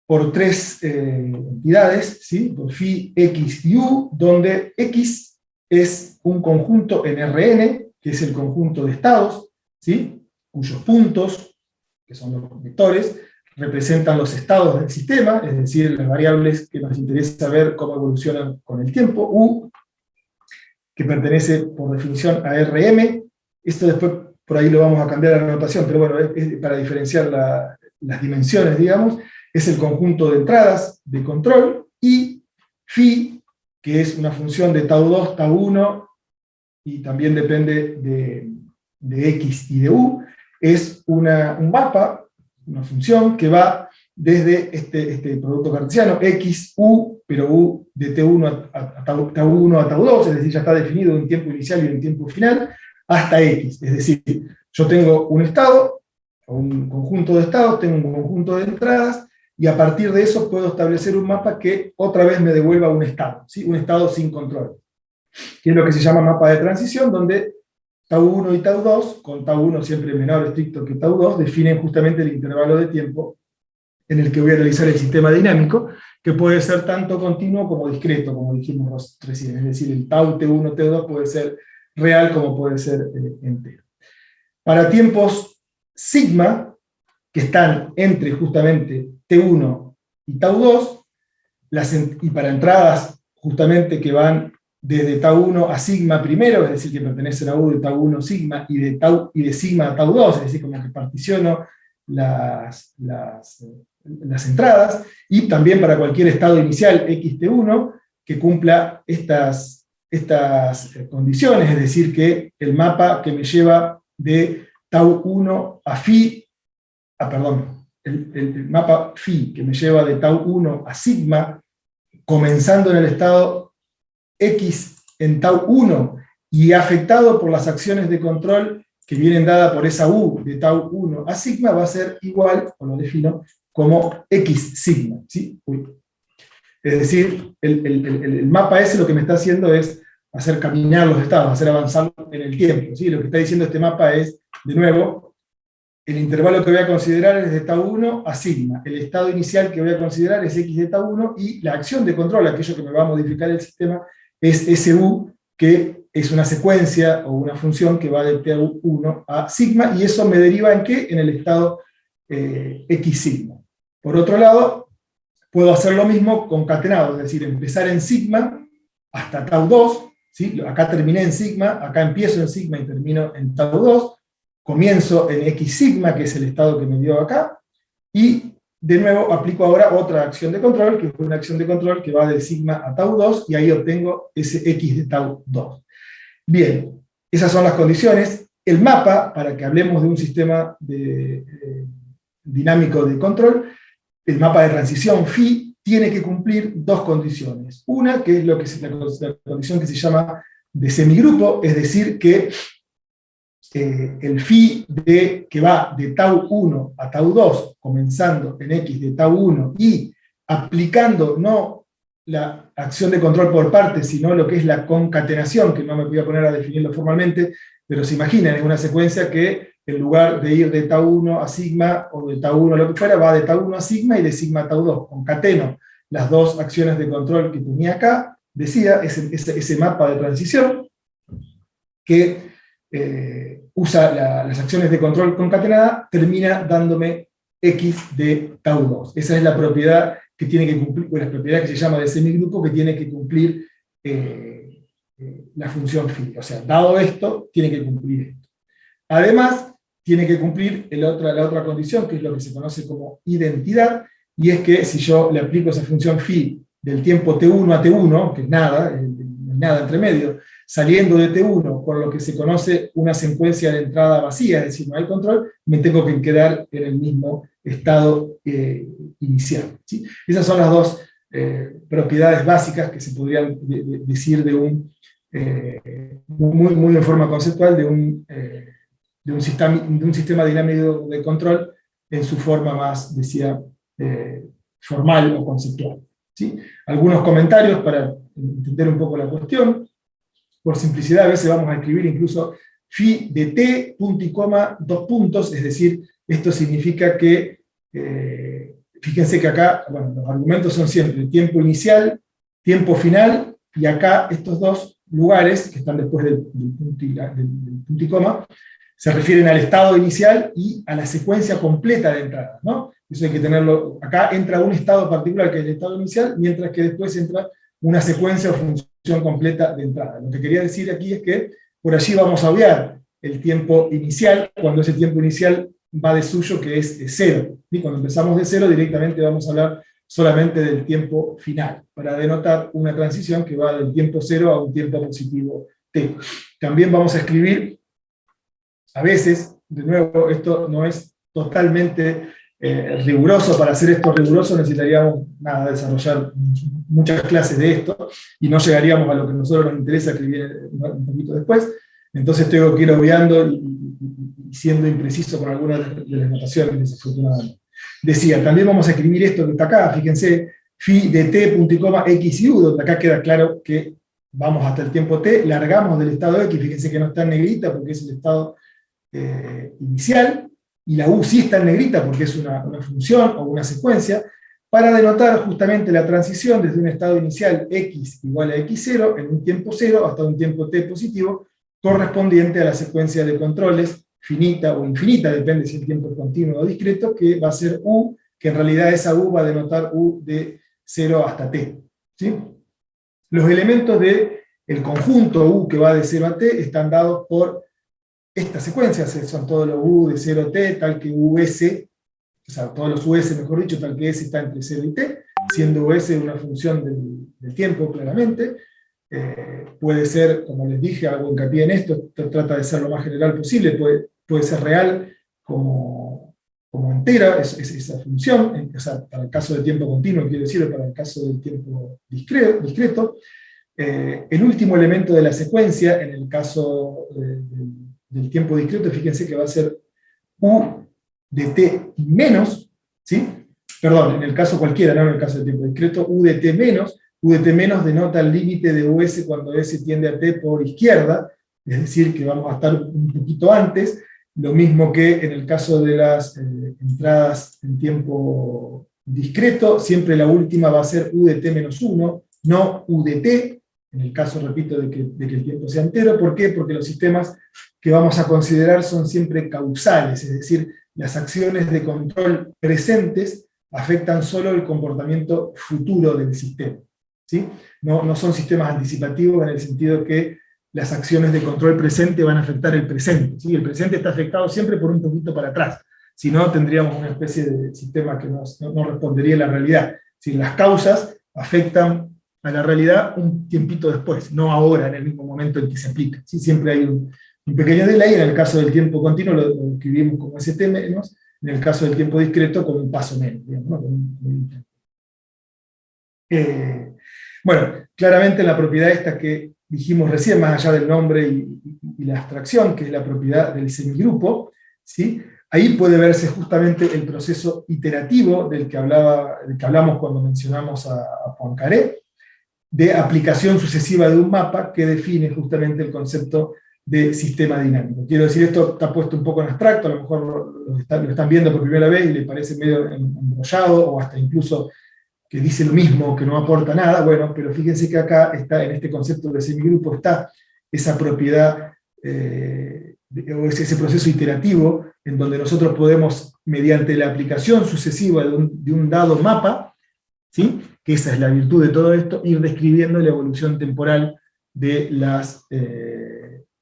por tres entidades, ¿sí?, por phi, x y u, donde x es un conjunto en Rn, que es el conjunto de estados, ¿sí?, cuyos puntos, que son los vectores, representan los estados del sistema, es decir, las variables que nos interesa ver cómo evolucionan con el tiempo. U, que pertenece por definición a Rm, esto después por ahí lo vamos a cambiar a la notación, pero bueno, es para diferenciar las dimensiones, digamos. Es el conjunto de entradas de control, y phi, que es una función de tau 2, tau 1, y también depende de x y de u, es un mapa, una función que va desde este producto cartesiano, x, u, pero u de t1 a tau 1 a tau 2, es decir, ya está definido un tiempo inicial y un tiempo final, hasta x, es decir, yo tengo un estado, o un conjunto de estados, tengo un conjunto de entradas, y a partir de eso puedo establecer un mapa que otra vez me devuelva un estado, ¿sí?, un estado sin control, que es lo que se llama mapa de transición, donde tau 1 y tau 2, con tau 1 siempre menor estricto que tau 2, definen justamente el intervalo de tiempo en el que voy a realizar el sistema dinámico, que puede ser tanto continuo como discreto, como dijimos recién, es decir, el tau T1, T2 puede ser real como puede ser entero. Para tiempos sigma, que están entre justamente T1 y tau 2, y para entradas justamente que van desde tau 1 a sigma primero, es decir, que pertenecen a U de tau 1 sigma, y de sigma a tau 2, es decir, como que particiono las entradas, y también para cualquier estado inicial xt1 que cumpla estas condiciones, es decir, que el mapa que me lleva de tau 1 a phi, el mapa phi que me lleva de tau 1 a sigma, comenzando en el estado x en tau 1 y afectado por las acciones de control que vienen dadas por esa u de tau 1 a sigma, va a ser igual, o lo defino, como x sigma, ¿sí? Es decir, el mapa ese lo que me está haciendo es hacer caminar los estados, hacer avanzar en el tiempo, ¿sí? Lo que está diciendo este mapa es, de nuevo, el intervalo que voy a considerar es de tau 1 a sigma, el estado inicial que voy a considerar es x de tau 1, y la acción de control, aquello que me va a modificar el sistema, es ese u, que es una secuencia o una función que va de tau 1 a sigma, y eso me deriva ¿en qué? En el estado x sigma. Por otro lado, puedo hacer lo mismo concatenado, es decir, empezar en sigma hasta tau 2, ¿sí? Acá terminé en sigma, acá empiezo en sigma y termino en tau 2, comienzo en x sigma, que es el estado que me dio acá, y de nuevo aplico ahora otra acción de control, que es una acción de control que va de sigma a tau 2, y ahí obtengo ese x de tau 2. Bien, esas son las condiciones. El mapa, para que hablemos de un sistema dinámico de control, el mapa de transición phi, tiene que cumplir dos condiciones. Una, que es la condición que se llama de semigrupo, es decir, que el phi que va de tau 1 a tau 2, comenzando en x de tau 1 y aplicando no la acción de control por partes, sino lo que es la concatenación, que no me voy a poner a definirlo formalmente, pero se imaginan, es una secuencia que en lugar de ir de tau 1 a sigma, o de tau 1 a lo que fuera, va de tau 1 a sigma y de sigma a tau 2. Concateno las dos acciones de control que tenía acá, decía, ese mapa de transición, que usa las acciones de control concatenada, termina dándome x de tau 2. Esa es la propiedad que tiene que cumplir, o la propiedad que se llama de semigrupo, que tiene que cumplir la función phi. O sea, dado esto, tiene que cumplir esto. Además, tiene que cumplir la otra condición, que es lo que se conoce como identidad, y es que si yo le aplico esa función phi del tiempo t1 a t1, que es nada, no hay nada entre medio, saliendo de t1 por lo que se conoce una secuencia de entrada vacía, es decir, no hay control, me tengo que quedar en el mismo estado inicial. ¿Sí? Esas son las dos propiedades básicas que se podrían decir de muy en forma conceptual de un sistema dinámico de control en su forma más, decía, formal o conceptual. ¿Sí? Algunos comentarios para entender un poco la cuestión. Por simplicidad, a veces vamos a escribir incluso phi de t, punto y coma, dos puntos, es decir, esto significa que, fíjense que acá, bueno, los argumentos son siempre tiempo inicial, tiempo final, y acá estos dos lugares, que están después del punto y coma, se refieren al estado inicial y a la secuencia completa de entradas, ¿no? Eso hay que tenerlo, acá entra un estado particular que es el estado inicial, mientras que después entra una secuencia o función completa de entrada. Lo que quería decir aquí es que por allí vamos a obviar el tiempo inicial, cuando ese tiempo inicial va de suyo, que es de cero. Y cuando empezamos de cero, directamente vamos a hablar solamente del tiempo final, para denotar una transición que va del tiempo cero a un tiempo positivo t. También vamos a escribir, a veces, de nuevo, esto no es totalmente riguroso. Para hacer esto riguroso necesitaríamos desarrollar muchas clases de esto, y no llegaríamos a lo que a nosotros nos interesa, que viene un poquito después. Entonces tengo que ir obviando y siendo impreciso con algunas de las notaciones, desafortunadamente. Decía, también vamos a escribir esto que está acá, fíjense, phi de t, punto y coma, x y u, donde acá queda claro que vamos hasta el tiempo t, largamos del estado x, fíjense que no está en negrita porque es el estado inicial, y la u sí está en negrita porque es una función o una secuencia, para denotar justamente la transición desde un estado inicial x igual a x0 en un tiempo 0 hasta un tiempo t positivo, correspondiente a la secuencia de controles finita o infinita, depende si el tiempo es continuo o discreto, que va a ser u, que en realidad esa u va a denotar u de 0 hasta t. ¿Sí? Los elementos del conjunto u que va de 0 a t están dados por estas secuencias, son todos los u de 0 a t, tal que us, o sea, todos los us, mejor dicho, tal que s está entre 0 y t, siendo us una función del tiempo, claramente. Puede ser, como les dije, hago hincapié en esto, trata de ser lo más general posible, puede ser real como entera, esa función, o sea, para el caso del tiempo continuo, quiero decir, para el caso del tiempo discreto. El último elemento de la secuencia, en el caso del tiempo discreto, fíjense que va a ser u de t menos, ¿sí? Perdón, en el caso cualquiera, no en el caso del tiempo discreto, u de t menos denota el límite de us cuando s tiende a t por izquierda, es decir, que vamos a estar un poquito antes, lo mismo que en el caso de las entradas en tiempo discreto, siempre la última va a ser u de t menos 1, no u de t, en el caso, repito, de que el tiempo sea entero. ¿Por qué? Porque los sistemas que vamos a considerar son siempre causales, es decir, las acciones de control presentes afectan solo el comportamiento futuro del sistema. ¿Sí? No son sistemas anticipativos en el sentido que las acciones de control presente van a afectar el presente. ¿Sí? El presente está afectado siempre por un poquito para atrás, si no tendríamos una especie de sistema que no respondería a la realidad. Si las causas afectan a la realidad un tiempito después, no ahora, en el mismo momento en que se aplica. ¿Sí? Siempre hay un pequeño delay. En el caso del tiempo continuo lo escribimos como st menos, en el caso del tiempo discreto con un paso menos, digamos, ¿no? Con un Bueno, claramente la propiedad esta que dijimos recién, más allá del nombre y la abstracción, que es la propiedad del semigrupo, ¿sí? Ahí puede verse justamente el proceso iterativo del que hablamos cuando mencionamos a Poincaré, de aplicación sucesiva de un mapa que define justamente el concepto de sistema dinámico. Quiero decir, esto está puesto un poco en abstracto, a lo mejor lo están viendo por primera vez y les parece medio embrollado, o hasta incluso que dice lo mismo, que no aporta nada. Bueno, pero fíjense que acá está, en este concepto de semigrupo, está esa propiedad, o ese proceso iterativo, en donde nosotros podemos, mediante la aplicación sucesiva de un dado mapa, ¿sí? Que esa es la virtud de todo esto, ir describiendo la evolución temporal de las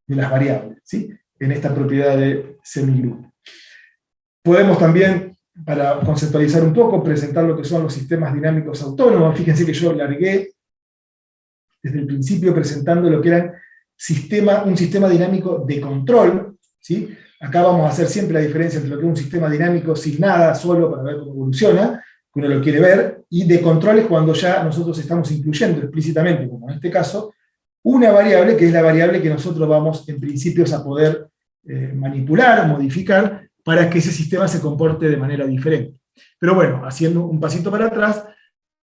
variables, ¿sí? En esta propiedad de semigrupo. Podemos también, para conceptualizar un poco, presentar lo que son los sistemas dinámicos autónomos. Fíjense que yo largué desde el principio presentando lo que era un sistema dinámico de control, ¿sí? Acá vamos a hacer siempre la diferencia entre lo que es un sistema dinámico sin nada, solo para ver cómo evoluciona, que uno lo quiere ver, y de controles cuando ya nosotros estamos incluyendo explícitamente, como en este caso, una variable que es la variable que nosotros vamos en principios a poder manipular, modificar, para que ese sistema se comporte de manera diferente. Pero bueno, haciendo un pasito para atrás,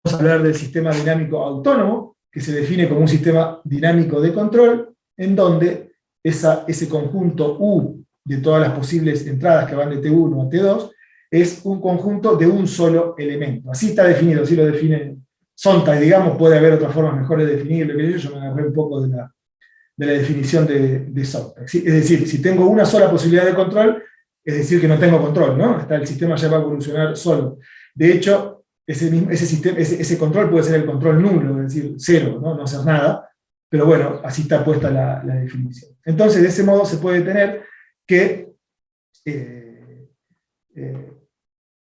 vamos a hablar del sistema dinámico autónomo, que se define como un sistema dinámico de control, en donde ese conjunto U de todas las posibles entradas que van de T1 a T2, es un conjunto de un solo elemento. Así está definido, así lo define Sontag, digamos. Puede haber otras formas mejores de definirlo que yo me agarré un poco de la definición de Sontag, ¿sí? Es decir, si tengo una sola posibilidad de control, es decir que no tengo control, ¿no? El sistema ya va a evolucionar solo. De hecho, ese control puede ser el control nulo, es decir, cero, ¿no? No hacer nada, pero bueno, así está puesta la definición. Entonces, de ese modo se puede tener que,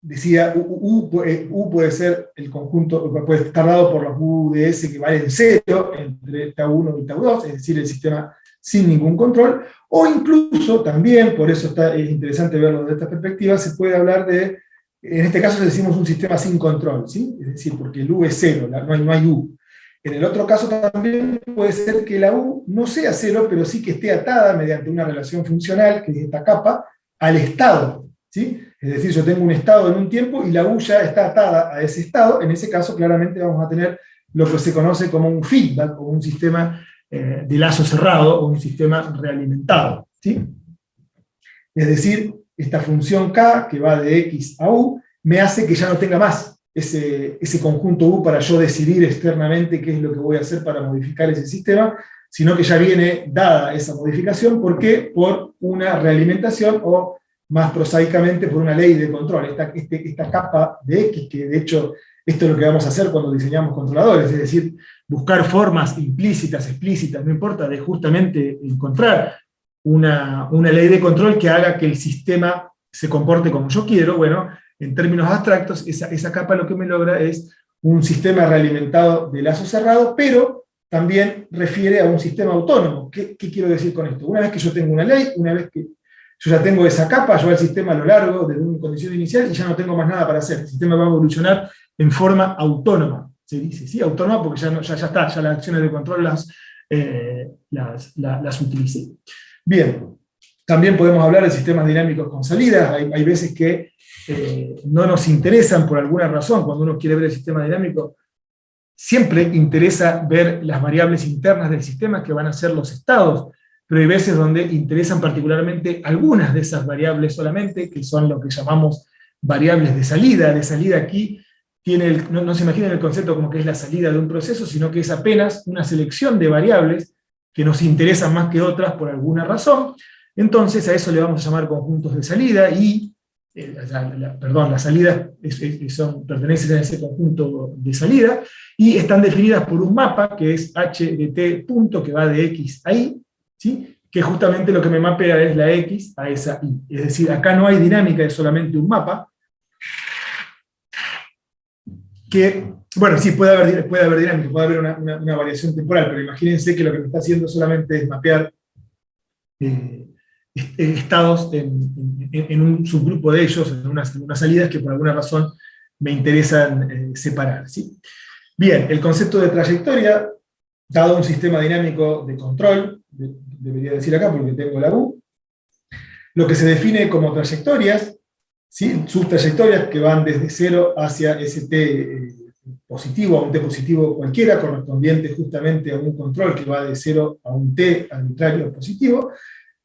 decía, U puede ser el conjunto, puede estar dado por los U de S que valen cero entre T1 y T2, es decir, el sistema sin ningún control, o incluso también, por eso es interesante verlo desde esta perspectiva, se puede hablar de, en este caso decimos un sistema sin control, ¿sí? Es decir, porque el U es cero, no hay U. En el otro caso también puede ser que la U no sea cero, pero sí que esté atada mediante una relación funcional, que es esta capa, al estado, ¿sí? Es decir, yo tengo un estado en un tiempo y la U ya está atada a ese estado. En ese caso claramente vamos a tener lo que se conoce como un feedback, o un sistema de lazo cerrado, o un sistema realimentado, ¿sí? Es decir, esta función K, que va de X a U, me hace que ya no tenga más ese conjunto U para yo decidir externamente qué es lo que voy a hacer para modificar ese sistema, sino que ya viene dada esa modificación. ¿Por qué? Por una realimentación, o más prosaicamente por una ley de control, esta capa de X, que de hecho esto es lo que vamos a hacer cuando diseñamos controladores, es decir, buscar formas implícitas, explícitas, no importa, de justamente encontrar una ley de control que haga que el sistema se comporte como yo quiero. Bueno, en términos abstractos, esa capa lo que me logra es un sistema realimentado de lazo cerrado, pero también refiere a un sistema autónomo. ¿Qué quiero decir con esto? Una vez que yo tengo una ley, una vez que yo ya tengo esa capa, yo al sistema a lo largo desde una condición inicial y ya no tengo más nada para hacer. El sistema va a evolucionar en forma autónoma. Se dice, ¿sí? Autónoma porque ya está, ya las acciones de control las utilicé. Bien, también podemos hablar de sistemas dinámicos con salidas. Hay veces que no nos interesan por alguna razón. Cuando uno quiere ver el sistema dinámico, siempre interesa ver las variables internas del sistema, que van a ser los estados, pero hay veces donde interesan particularmente algunas de esas variables solamente, que son lo que llamamos variables de salida. De salida aquí no se imaginen el concepto como que es la salida de un proceso, sino que es apenas una selección de variables que nos interesan más que otras por alguna razón. Entonces a eso le vamos a llamar conjuntos de salida, y las salidas pertenecen a ese conjunto de salida, y están definidas por un mapa que es h de t punto, que va de x a y, ¿sí? Que justamente lo que me mapea es la x a esa y. Es decir, acá no hay dinámica, es solamente un mapa, que, bueno, sí, puede haber dinámica, puede haber una variación temporal, pero imagínense que lo que me está haciendo solamente es mapear estados en un subgrupo de ellos, en unas salidas que por alguna razón me interesan separar, ¿sí? Bien, el concepto de trayectoria, dado un sistema dinámico de control, debería decir acá porque tengo la U, lo que se define como trayectorias, ¿sí? Subtrayectorias que van desde 0 hacia ese t positivo, a un t positivo cualquiera, correspondiente justamente a un control que va de 0 a un t arbitrario positivo,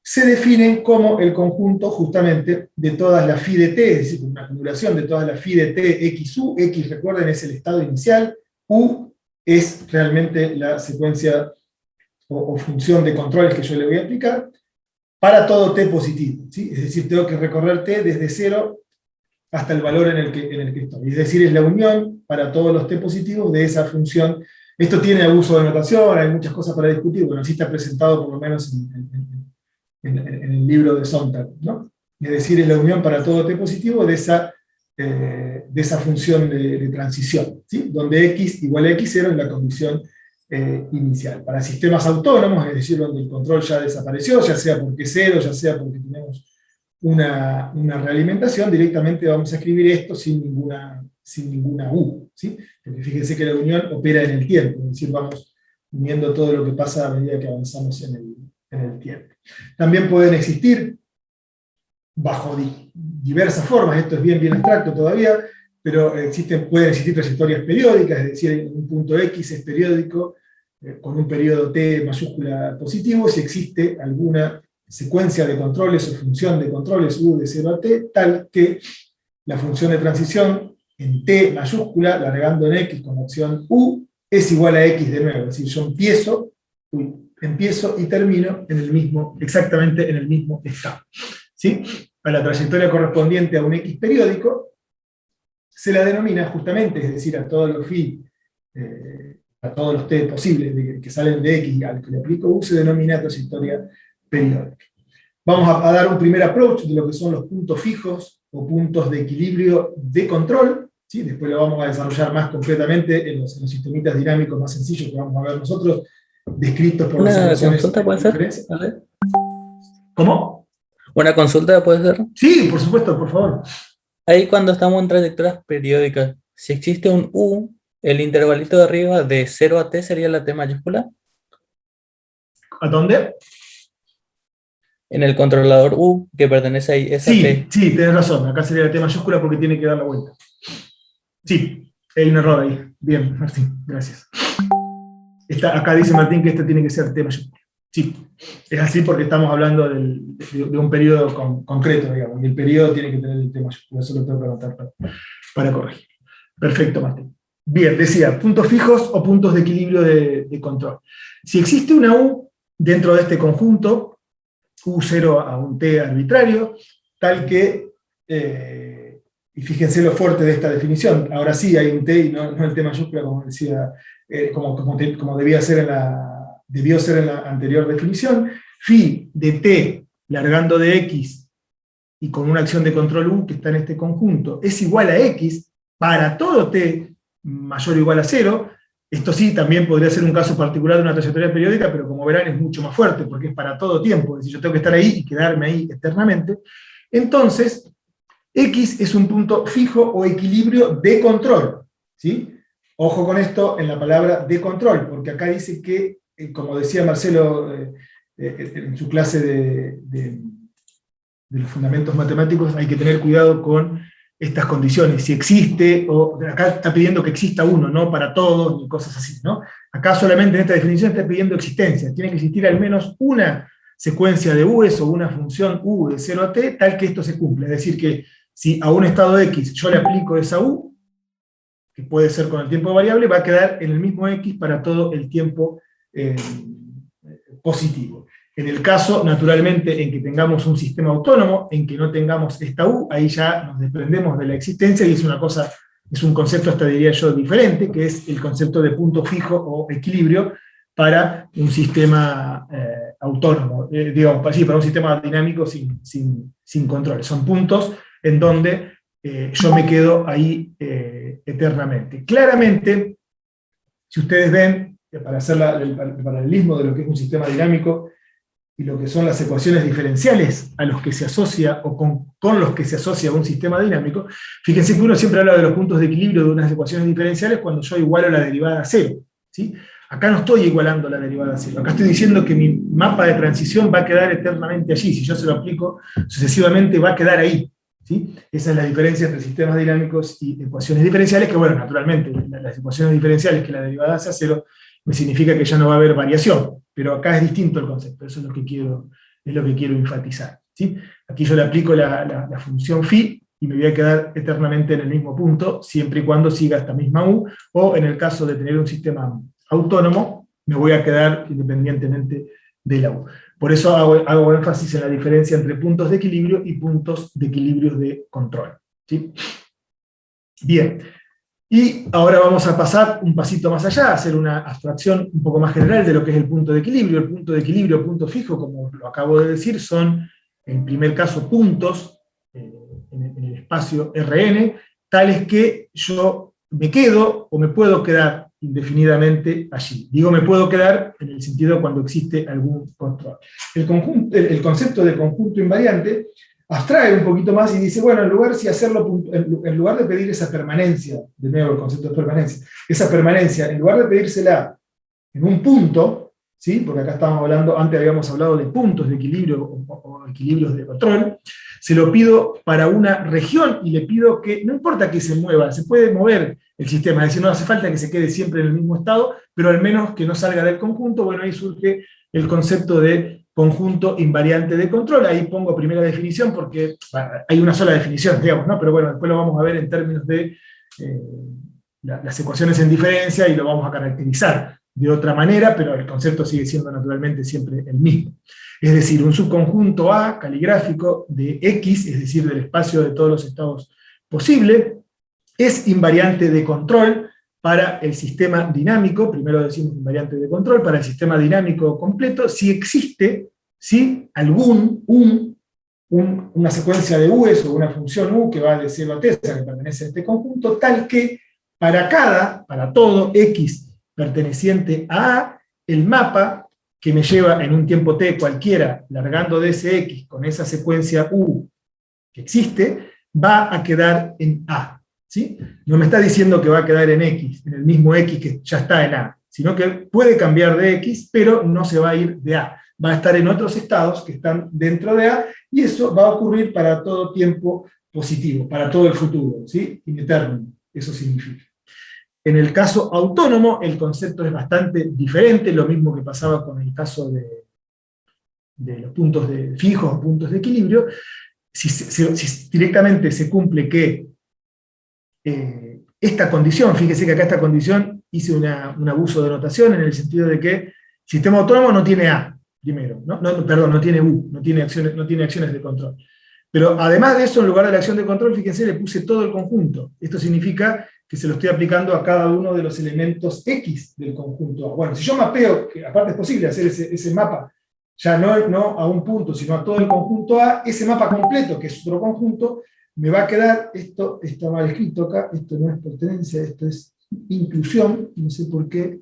se definen como el conjunto justamente de todas las phi de t, es decir, una acumulación de todas las phi de t xu. X, recuerden, es el estado inicial, u es realmente la secuencia o función de controles que yo le voy a aplicar, para todo t positivo, ¿sí? Es decir, tengo que recorrer t desde 0 hasta el valor en el que estoy. Es decir, es la unión para todos los t positivos de esa función. Esto tiene abuso de notación, hay muchas cosas para discutir, bueno, así está presentado por lo menos en el libro de Sontag, ¿no? Es decir, es la unión para todo t positivo de esa función de transición, ¿sí? Donde x igual a x0 es la condición inicial. Para sistemas autónomos, es decir, donde el control ya desapareció, ya sea porque es 0, ya sea porque tenemos una realimentación, directamente vamos a escribir esto sin ninguna U, ¿sí? Porque fíjense que la unión opera en el tiempo, es decir, vamos uniendo todo lo que pasa a medida que avanzamos en el tiempo. También pueden existir, bajo diversas formas, esto es bien abstracto todavía, pero pueden existir trayectorias periódicas, es decir, un punto X es periódico, con un periodo t mayúscula positivo, si existe alguna secuencia de controles o función de controles u de 0 a t, tal que la función de transición en t mayúscula, largando en x con opción u, es igual a x de nuevo. Es decir, yo empiezo y termino exactamente en el mismo estado, ¿sí? A la trayectoria correspondiente a un x periódico se la denomina justamente, es decir, a todos los phi, a todos los t posibles que salen de x al que le aplico u, se denomina trayectoria periódica. Vamos a dar un primer approach de lo que son los puntos fijos o puntos de equilibrio de control, ¿sí? Después lo vamos a desarrollar más concretamente en los sistemitas dinámicos más sencillos que vamos a ver nosotros, descritos por las ¿Una ecuaciones consulta puede de ser? diferencia. A ver. ¿Cómo? ¿Una consulta puede ser? Sí, por supuesto, por favor. Ahí cuando estamos en trayectorias periódicas, si existe un U, el intervalito de arriba de 0 a t sería la t mayúscula. ¿A dónde? En el controlador U, que pertenece a esa Sí, t. sí, tenés razón. Acá sería la T mayúscula porque tiene que dar la vuelta. Sí, hay un error ahí. Bien, Martín, gracias. Acá dice Martín que esta tiene que ser T mayúscula. Sí, es así porque estamos hablando de un periodo concreto, digamos, y el periodo tiene que tener el T mayúscula. Eso lo tengo que anotar para corregir. Perfecto, Martín. Bien, decía, puntos fijos o puntos de equilibrio de control. Si existe una U dentro de este conjunto, U0 a un T arbitrario, tal que, y fíjense lo fuerte de esta definición, ahora sí hay un T y no el T mayúscula como decía, como debió ser en la anterior definición, phi de T largando de X y con una acción de control U que está en este conjunto es igual a X para todo T mayor o igual a 0. Esto sí, también podría ser un caso particular de una trayectoria periódica, pero como verán es mucho más fuerte, porque es para todo tiempo, es decir, yo tengo que estar ahí y quedarme ahí eternamente. Entonces, X es un punto fijo o equilibrio de control, ¿sí? Ojo con esto en la palabra de control, porque acá dice que, como decía Marcelo en su clase de los fundamentos matemáticos, hay que tener cuidado con estas condiciones, si existe, o acá está pidiendo que exista uno, no para todos, ni cosas así, ¿no? Acá solamente en esta definición está pidiendo existencia, tiene que existir al menos una secuencia de U's o una función U de 0 a t, tal que esto se cumpla, es decir, que si a un estado X yo le aplico esa U, que puede ser con el tiempo variable, va a quedar en el mismo X para todo el tiempo positivo. En el caso, naturalmente, en que tengamos un sistema autónomo, en que no tengamos esta U, ahí ya nos desprendemos de la existencia y es un concepto, hasta diría yo, diferente, que es el concepto de punto fijo o equilibrio para un sistema autónomo, digamos, sí, para un sistema dinámico sin control. Son puntos en donde yo me quedo ahí eternamente. Claramente, si ustedes ven, para hacer el paralelismo de lo que es un sistema dinámico y lo que son las ecuaciones diferenciales a los que se asocia o con los que se asocia un sistema dinámico. Fíjense que uno siempre habla de los puntos de equilibrio de unas ecuaciones diferenciales cuando yo igualo la derivada a cero, ¿sí? Acá no estoy igualando la derivada a cero, acá estoy diciendo que mi mapa de transición va a quedar eternamente allí, si yo se lo aplico sucesivamente va a quedar ahí, ¿sí? Esa es la diferencia entre sistemas dinámicos y ecuaciones diferenciales, que bueno, naturalmente, las ecuaciones diferenciales que la derivada hace a cero, me significa que ya no va a haber variación, pero acá es distinto el concepto, eso es lo que quiero enfatizar, ¿sí? Aquí yo le aplico la función phi, y me voy a quedar eternamente en el mismo punto, siempre y cuando siga esta misma u, o en el caso de tener un sistema autónomo, me voy a quedar independientemente de la u. Por eso hago énfasis en la diferencia entre puntos de equilibrio y puntos de equilibrio de control, ¿sí? Bien, y ahora vamos a pasar un pasito más allá, a hacer una abstracción un poco más general de lo que es el punto de equilibrio. El punto de equilibrio, punto fijo, como lo acabo de decir, son, en primer caso, puntos en el espacio Rn, tales que yo me quedo o me puedo quedar indefinidamente allí. Digo me puedo quedar en el sentido cuando existe algún control. El concepto de conjunto invariante abstrae un poquito más y dice, bueno, en lugar de pedir esa permanencia, de nuevo el concepto de permanencia, esa permanencia, en lugar de pedírsela en un punto, ¿sí? Porque acá estábamos hablando, antes habíamos hablado de puntos de equilibrio o equilibrios de control, se lo pido para una región y le pido que, no importa que se mueva, se puede mover el sistema, es decir, no hace falta que se quede siempre en el mismo estado, pero al menos que no salga del conjunto. Bueno, ahí surge el concepto de conjunto invariante de control. Ahí pongo primera definición porque hay una sola definición, digamos, ¿no? Pero bueno, después lo vamos a ver en términos de las ecuaciones en diferencia y lo vamos a caracterizar de otra manera, pero el concepto sigue siendo naturalmente siempre el mismo. Es decir, un subconjunto A caligráfico de X, es decir, del espacio de todos los estados posibles, es invariante de control para el sistema dinámico, primero decimos invariante de control, para el sistema dinámico completo, si existe, ¿sí?, una secuencia de u's o una función u que va de 0 a t, o sea, que pertenece a este conjunto, tal que para todo X perteneciente a A, el mapa que me lleva en un tiempo t cualquiera, largando de ese X con esa secuencia u que existe, va a quedar en A. ¿Sí? No me está diciendo que va a quedar en X, en el mismo X que ya está en A, sino que puede cambiar de X, pero no se va a ir de A. Va a estar en otros estados que están dentro de A, y eso va a ocurrir para todo tiempo positivo, para todo el futuro, ¿sí? In eternum, eso significa. En el caso autónomo, el concepto es bastante diferente, lo mismo que pasaba con el caso de los puntos fijos o puntos de equilibrio. Si directamente se cumple que esta condición, fíjese que acá esta condición hice un abuso de notación en el sentido de que el sistema autónomo no tiene A, primero, no tiene U, no tiene acciones de control. Pero además de eso, en lugar de la acción de control, fíjense, le puse todo el conjunto. Esto significa que se lo estoy aplicando a cada uno de los elementos X del conjunto A. Bueno, si yo mapeo, que aparte es posible hacer ese mapa, ya no a un punto, sino a todo el conjunto A, ese mapa completo, que es otro conjunto, me va a quedar, esto está mal escrito acá, esto no es pertenencia, esto es inclusión, no sé por qué.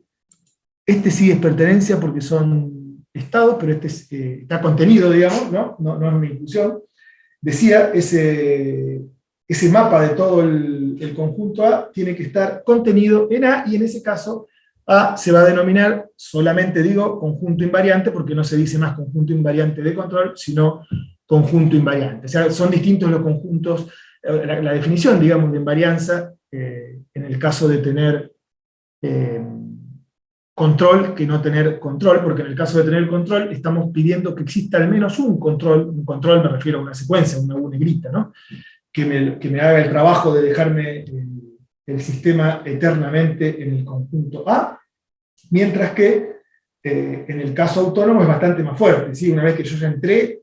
Este sí es pertenencia porque son estados, pero este está contenido, digamos, no es una inclusión. Decía, ese mapa de todo el conjunto A tiene que estar contenido en A, y en ese caso A se va a denominar, solamente digo, conjunto invariante, porque no se dice más conjunto invariante de control, sino conjunto invariante. O sea, son distintos los conjuntos, la definición, digamos, de invarianza, en el caso de tener control que no tener control, porque en el caso de tener control estamos pidiendo que exista al menos un control me refiero a una secuencia, una U negrita, ¿no? Que me haga el trabajo de dejarme el sistema eternamente en el conjunto A, mientras que en el caso autónomo es bastante más fuerte, ¿sí? Una vez que yo ya entré,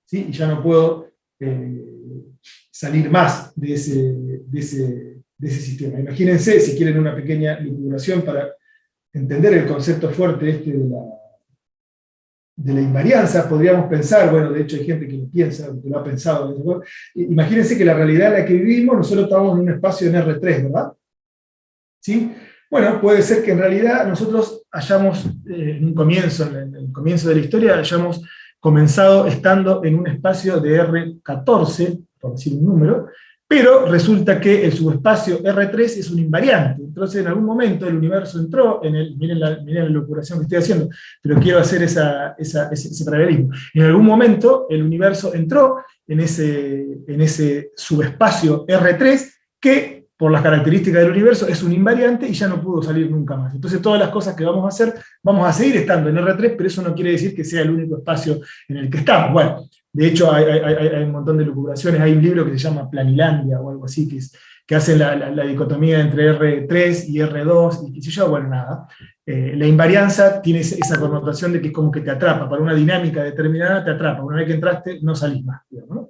¿sí? Y ya no puedo salir más de ese sistema. Imagínense, si quieren una pequeña lucubración para entender el concepto fuerte de la invarianza, podríamos pensar, bueno, de hecho hay gente que lo piensa, que lo ha pensado, ¿no? Imagínense que la realidad en la que vivimos, nosotros estamos en un espacio en R3, ¿verdad? ¿Sí? Bueno, puede ser que en realidad nosotros hayamos, en el comienzo de la historia, hayamos comenzado estando en un espacio de R14, por decir un número, pero resulta que el subespacio R3 es un invariante. Entonces, en algún momento el universo entró en el, miren la locuración que estoy haciendo, pero quiero hacer ese paralelismo. En algún momento el universo entró en ese subespacio R3 que, por las características del universo, es un invariante y ya no pudo salir nunca más. Entonces, todas las cosas que vamos a hacer, vamos a seguir estando en R3, pero eso no quiere decir que sea el único espacio en el que estamos. Bueno, de hecho, hay un montón de lucubraciones. Hay un libro que se llama Planilandia o algo así, que hace la dicotomía entre R3 y R2, y qué sé yo, bueno, nada. La invarianza tiene esa connotación de que es como que te atrapa, para una dinámica determinada te atrapa, una vez que entraste no salís más, digamos, ¿no?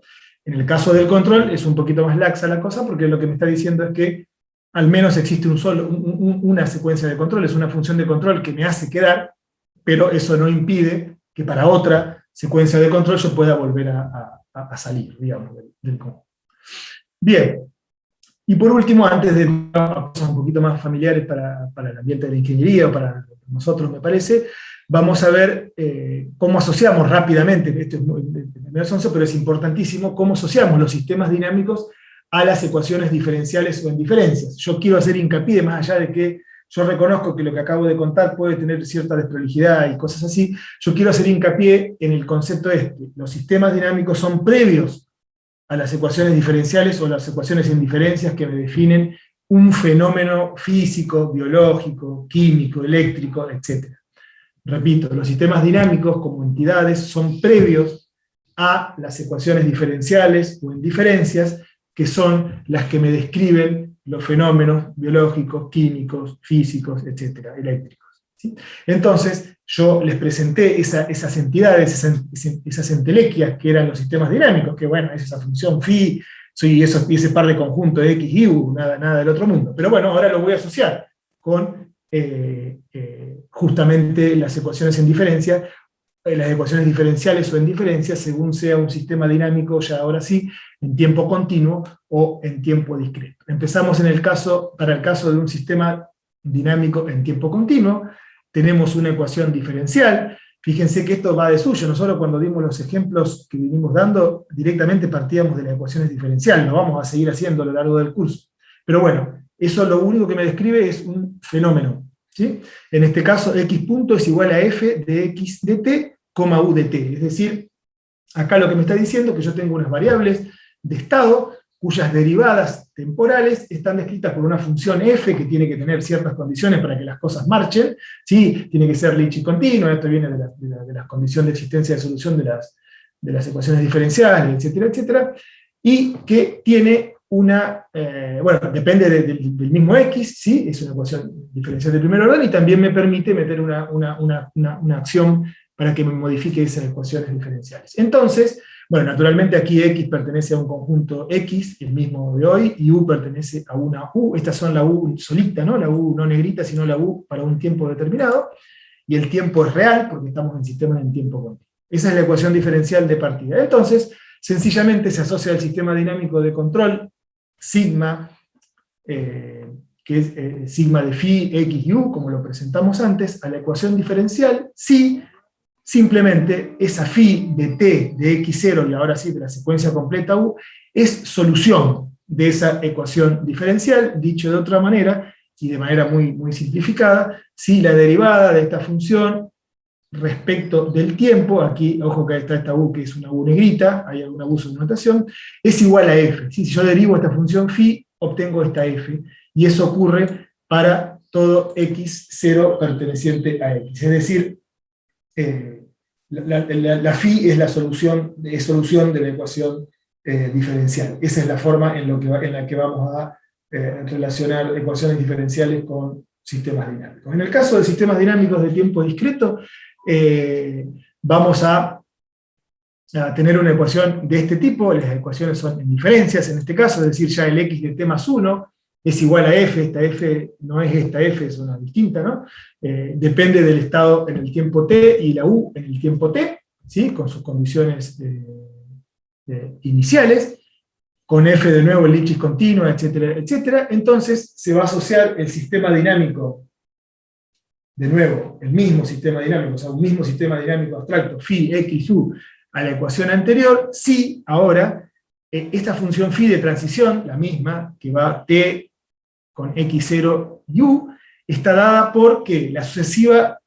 En el caso del control es un poquito más laxa la cosa, porque lo que me está diciendo es que al menos existe una secuencia de control, es una función de control que me hace quedar, pero eso no impide que para otra secuencia de control yo pueda volver a salir, digamos, del conjunto. Bien, y por último, antes de cosas un poquito más familiares para el ambiente de la ingeniería, o para nosotros me parece, vamos a ver cómo asociamos rápidamente, esto es muy sonso, pero es importantísimo, cómo asociamos los sistemas dinámicos a las ecuaciones diferenciales o en diferencias. Yo quiero hacer hincapié, más allá de que yo reconozco que lo que acabo de contar puede tener cierta desprolijidad y cosas así, yo quiero hacer hincapié en el concepto los sistemas dinámicos son previos a las ecuaciones diferenciales o las ecuaciones en diferencias que me definen un fenómeno físico, biológico, químico, eléctrico, etc. Repito, los sistemas dinámicos como entidades son previos a las ecuaciones diferenciales o en diferencias, que son las que me describen los fenómenos biológicos, químicos, físicos, etcétera, eléctricos, ¿sí? Entonces, yo les presenté esas entidades, esas entelequias que eran los sistemas dinámicos, que bueno, es esa función phi, y ese par de conjuntos de x y u, nada del otro mundo. Pero bueno, ahora lo voy a asociar con justamente las ecuaciones en diferencia, las ecuaciones diferenciales o en diferencia, según sea un sistema dinámico, ya ahora sí, en tiempo continuo o en tiempo discreto. Empezamos para el caso de un sistema dinámico en tiempo continuo, tenemos una ecuación diferencial. Fíjense que esto va de suyo. Nosotros cuando dimos los ejemplos que vinimos dando, directamente partíamos de las ecuaciones diferenciales, lo vamos a seguir haciendo a lo largo del curso. Pero bueno, eso lo único que me describe es un fenómeno, ¿sí? En este caso, x punto es igual a f de x de t, u de t. Es decir, acá lo que me está diciendo es que yo tengo unas variables de estado, cuyas derivadas temporales están descritas por una función f que tiene que tener ciertas condiciones para que las cosas marchen, ¿sí? Tiene que ser Lichy continua, esto viene de las condiciones de existencia de solución de las ecuaciones diferenciales, etcétera, etcétera, y que tiene bueno, depende del mismo x, ¿sí? Es una ecuación diferencial de primer orden, y también me permite meter una acción para que me modifique esas ecuaciones diferenciales. Entonces, bueno, naturalmente aquí x pertenece a un conjunto x, el mismo de hoy, y u pertenece a una u. Estas son la u solita, ¿no? La u no negrita, sino la u para un tiempo determinado, y el tiempo es real, porque estamos en sistemas en tiempo continuo. Esa es la ecuación diferencial de partida. Entonces, sencillamente se asocia al sistema dinámico de control, sigma, que es sigma de phi, x y u, como lo presentamos antes, a la ecuación diferencial, si simplemente esa phi de t de x0, y ahora sí de la secuencia completa u, es solución de esa ecuación diferencial. Dicho de otra manera, y de manera muy, muy simplificada, si la derivada de esta función respecto del tiempo, aquí, ojo que está esta u que es una u negrita, hay algún abuso de notación, es igual a f. Si yo derivo esta función phi, obtengo esta f, y eso ocurre para todo x0 perteneciente a x. Es decir, la phi es la solución de la ecuación diferencial. Esa es la forma en la que vamos a relacionar ecuaciones diferenciales con sistemas dinámicos. En el caso de sistemas dinámicos de tiempo discreto, vamos a tener una ecuación de este tipo. Las ecuaciones son en diferencias en este caso, es decir, ya el x de t más 1 es igual a f. Esta f no es esta f, es una distinta, ¿no? Depende del estado en el tiempo t y la u en el tiempo t, ¿sí? Con sus condiciones iniciales, con f de nuevo Lichy continua, etcétera, etcétera. Entonces se va a asociar el sistema dinámico de nuevo el mismo sistema dinámico, o sea, un mismo sistema dinámico abstracto, phi, x, u, a la ecuación anterior, si ahora esta función phi de transición, la misma, que va t con x0 y u, está dada por ¿qué? La sucesiva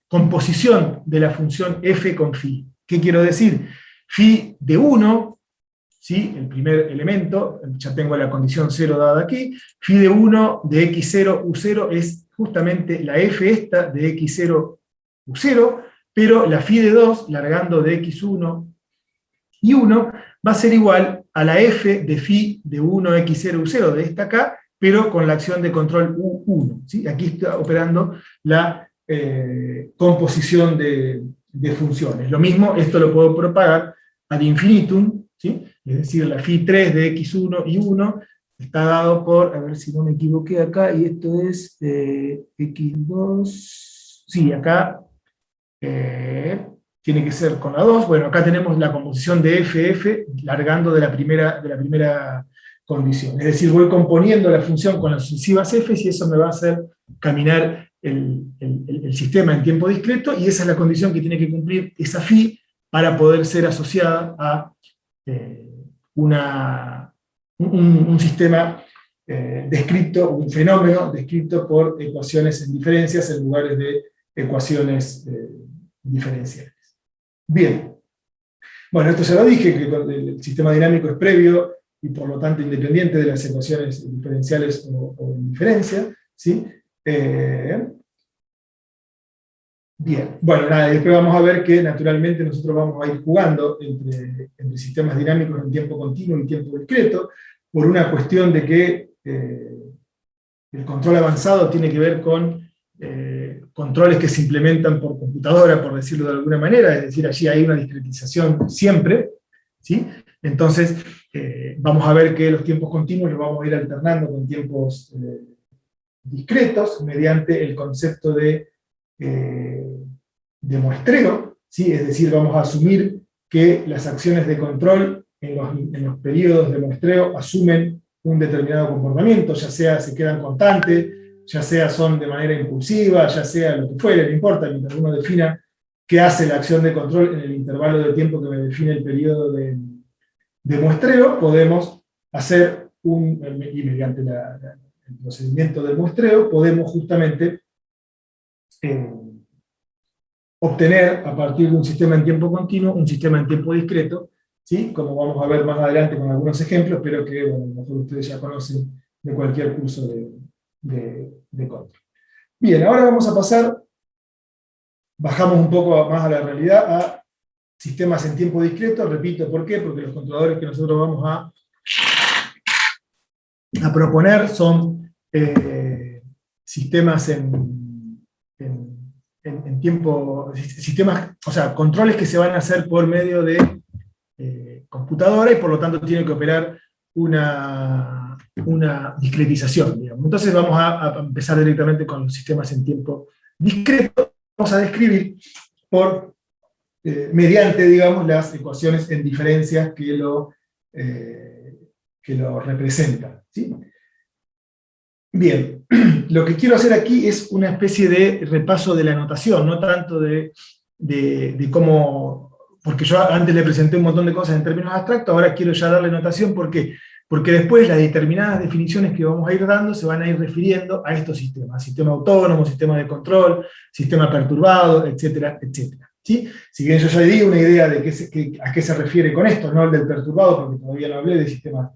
composición de la función f con phi. ¿Qué quiero decir? Phi de 1, ¿sí? El primer elemento, ya tengo la condición 0 dada aquí, phi de 1 de x0, u0 es justamente la f esta de x0, u0, pero la phi de 2, largando de x1 y 1, va a ser igual a la f de phi de 1, x0, u0 de esta acá, pero con la acción de control u1. ¿Sí? Aquí está operando la composición de funciones. Lo mismo, esto lo puedo propagar ad infinitum, ¿sí? Es decir, la phi 3 de x1 y 1 está dado por, a ver si no me equivoqué acá, y esto es x2, sí, acá tiene que ser con la 2, bueno, acá tenemos la composición de FF largando de la primera condición, es decir, voy componiendo la función con las sucesivas f y eso me va a hacer caminar el sistema en tiempo discreto, y esa es la condición que tiene que cumplir esa phi para poder ser asociada a un sistema descrito, un fenómeno descrito por ecuaciones en diferencias en lugares de ecuaciones diferenciales. Bien. Bueno, esto ya lo dije, que el sistema dinámico es previo y por lo tanto independiente de las ecuaciones diferenciales o en diferencia, ¿sí? Bien, bueno, nada, después vamos a ver que naturalmente nosotros vamos a ir jugando entre sistemas dinámicos en tiempo continuo y tiempo discreto, por una cuestión de que el control avanzado tiene que ver con controles que se implementan por computadora, por decirlo de alguna manera, es decir, allí hay una discretización siempre, ¿sí? Entonces, vamos a ver que los tiempos continuos los vamos a ir alternando con tiempos discretos, mediante el concepto de muestreo, ¿sí? Es decir, vamos a asumir que las acciones de control en los periodos de muestreo asumen un determinado comportamiento, ya sea se quedan constantes, ya sea son de manera impulsiva, ya sea lo que fuere, no importa, mientras uno defina qué hace la acción de control en el intervalo de tiempo que me define el periodo de muestreo, podemos hacer y mediante el procedimiento del muestreo, podemos justamente obtener a partir de un sistema en tiempo continuo, un sistema en tiempo discreto, ¿sí? Como vamos a ver más adelante con algunos ejemplos, pero que bueno, a lo mejor ustedes ya conocen de cualquier curso de control. Bien, ahora vamos a pasar, bajamos un poco más a la realidad, a sistemas en tiempo discreto. Repito, ¿por qué? Porque los controladores que nosotros vamos a proponer son sistemas en tiempo, sistemas, o sea, controles que se van a hacer por medio de computadora y por lo tanto tienen que operar una discretización, digamos. Entonces vamos a empezar directamente con los sistemas en tiempo discreto. Vamos a describir mediante, digamos, las ecuaciones en diferencias que lo representan, ¿sí? Bien, lo que quiero hacer aquí es una especie de repaso de la notación, no tanto de cómo, porque yo antes le presenté un montón de cosas en términos abstractos, ahora quiero ya darle notación. ¿Por qué? Porque después las determinadas definiciones que vamos a ir dando se van a ir refiriendo a estos sistemas: sistema autónomo, sistema de control, sistema perturbado, etcétera, etcétera. ¿Sí? Si bien yo ya di una idea de a qué se refiere con esto, no el del perturbado, porque todavía no hablé de sistemas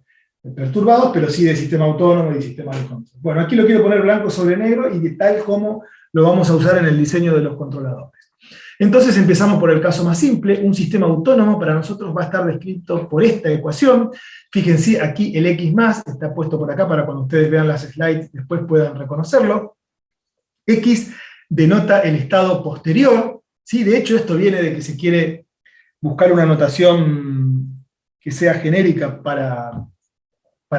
perturbados, pero sí de sistema autónomo y sistema de control. Bueno, aquí lo quiero poner blanco sobre negro y de tal como lo vamos a usar en el diseño de los controladores. Entonces empezamos por el caso más simple. Un sistema autónomo para nosotros va a estar descrito por esta ecuación. Fíjense, aquí el X más está puesto por acá para cuando ustedes vean las slides después puedan reconocerlo. X denota el estado posterior, ¿sí? De hecho, esto viene de que se quiere buscar una notación que sea genérica para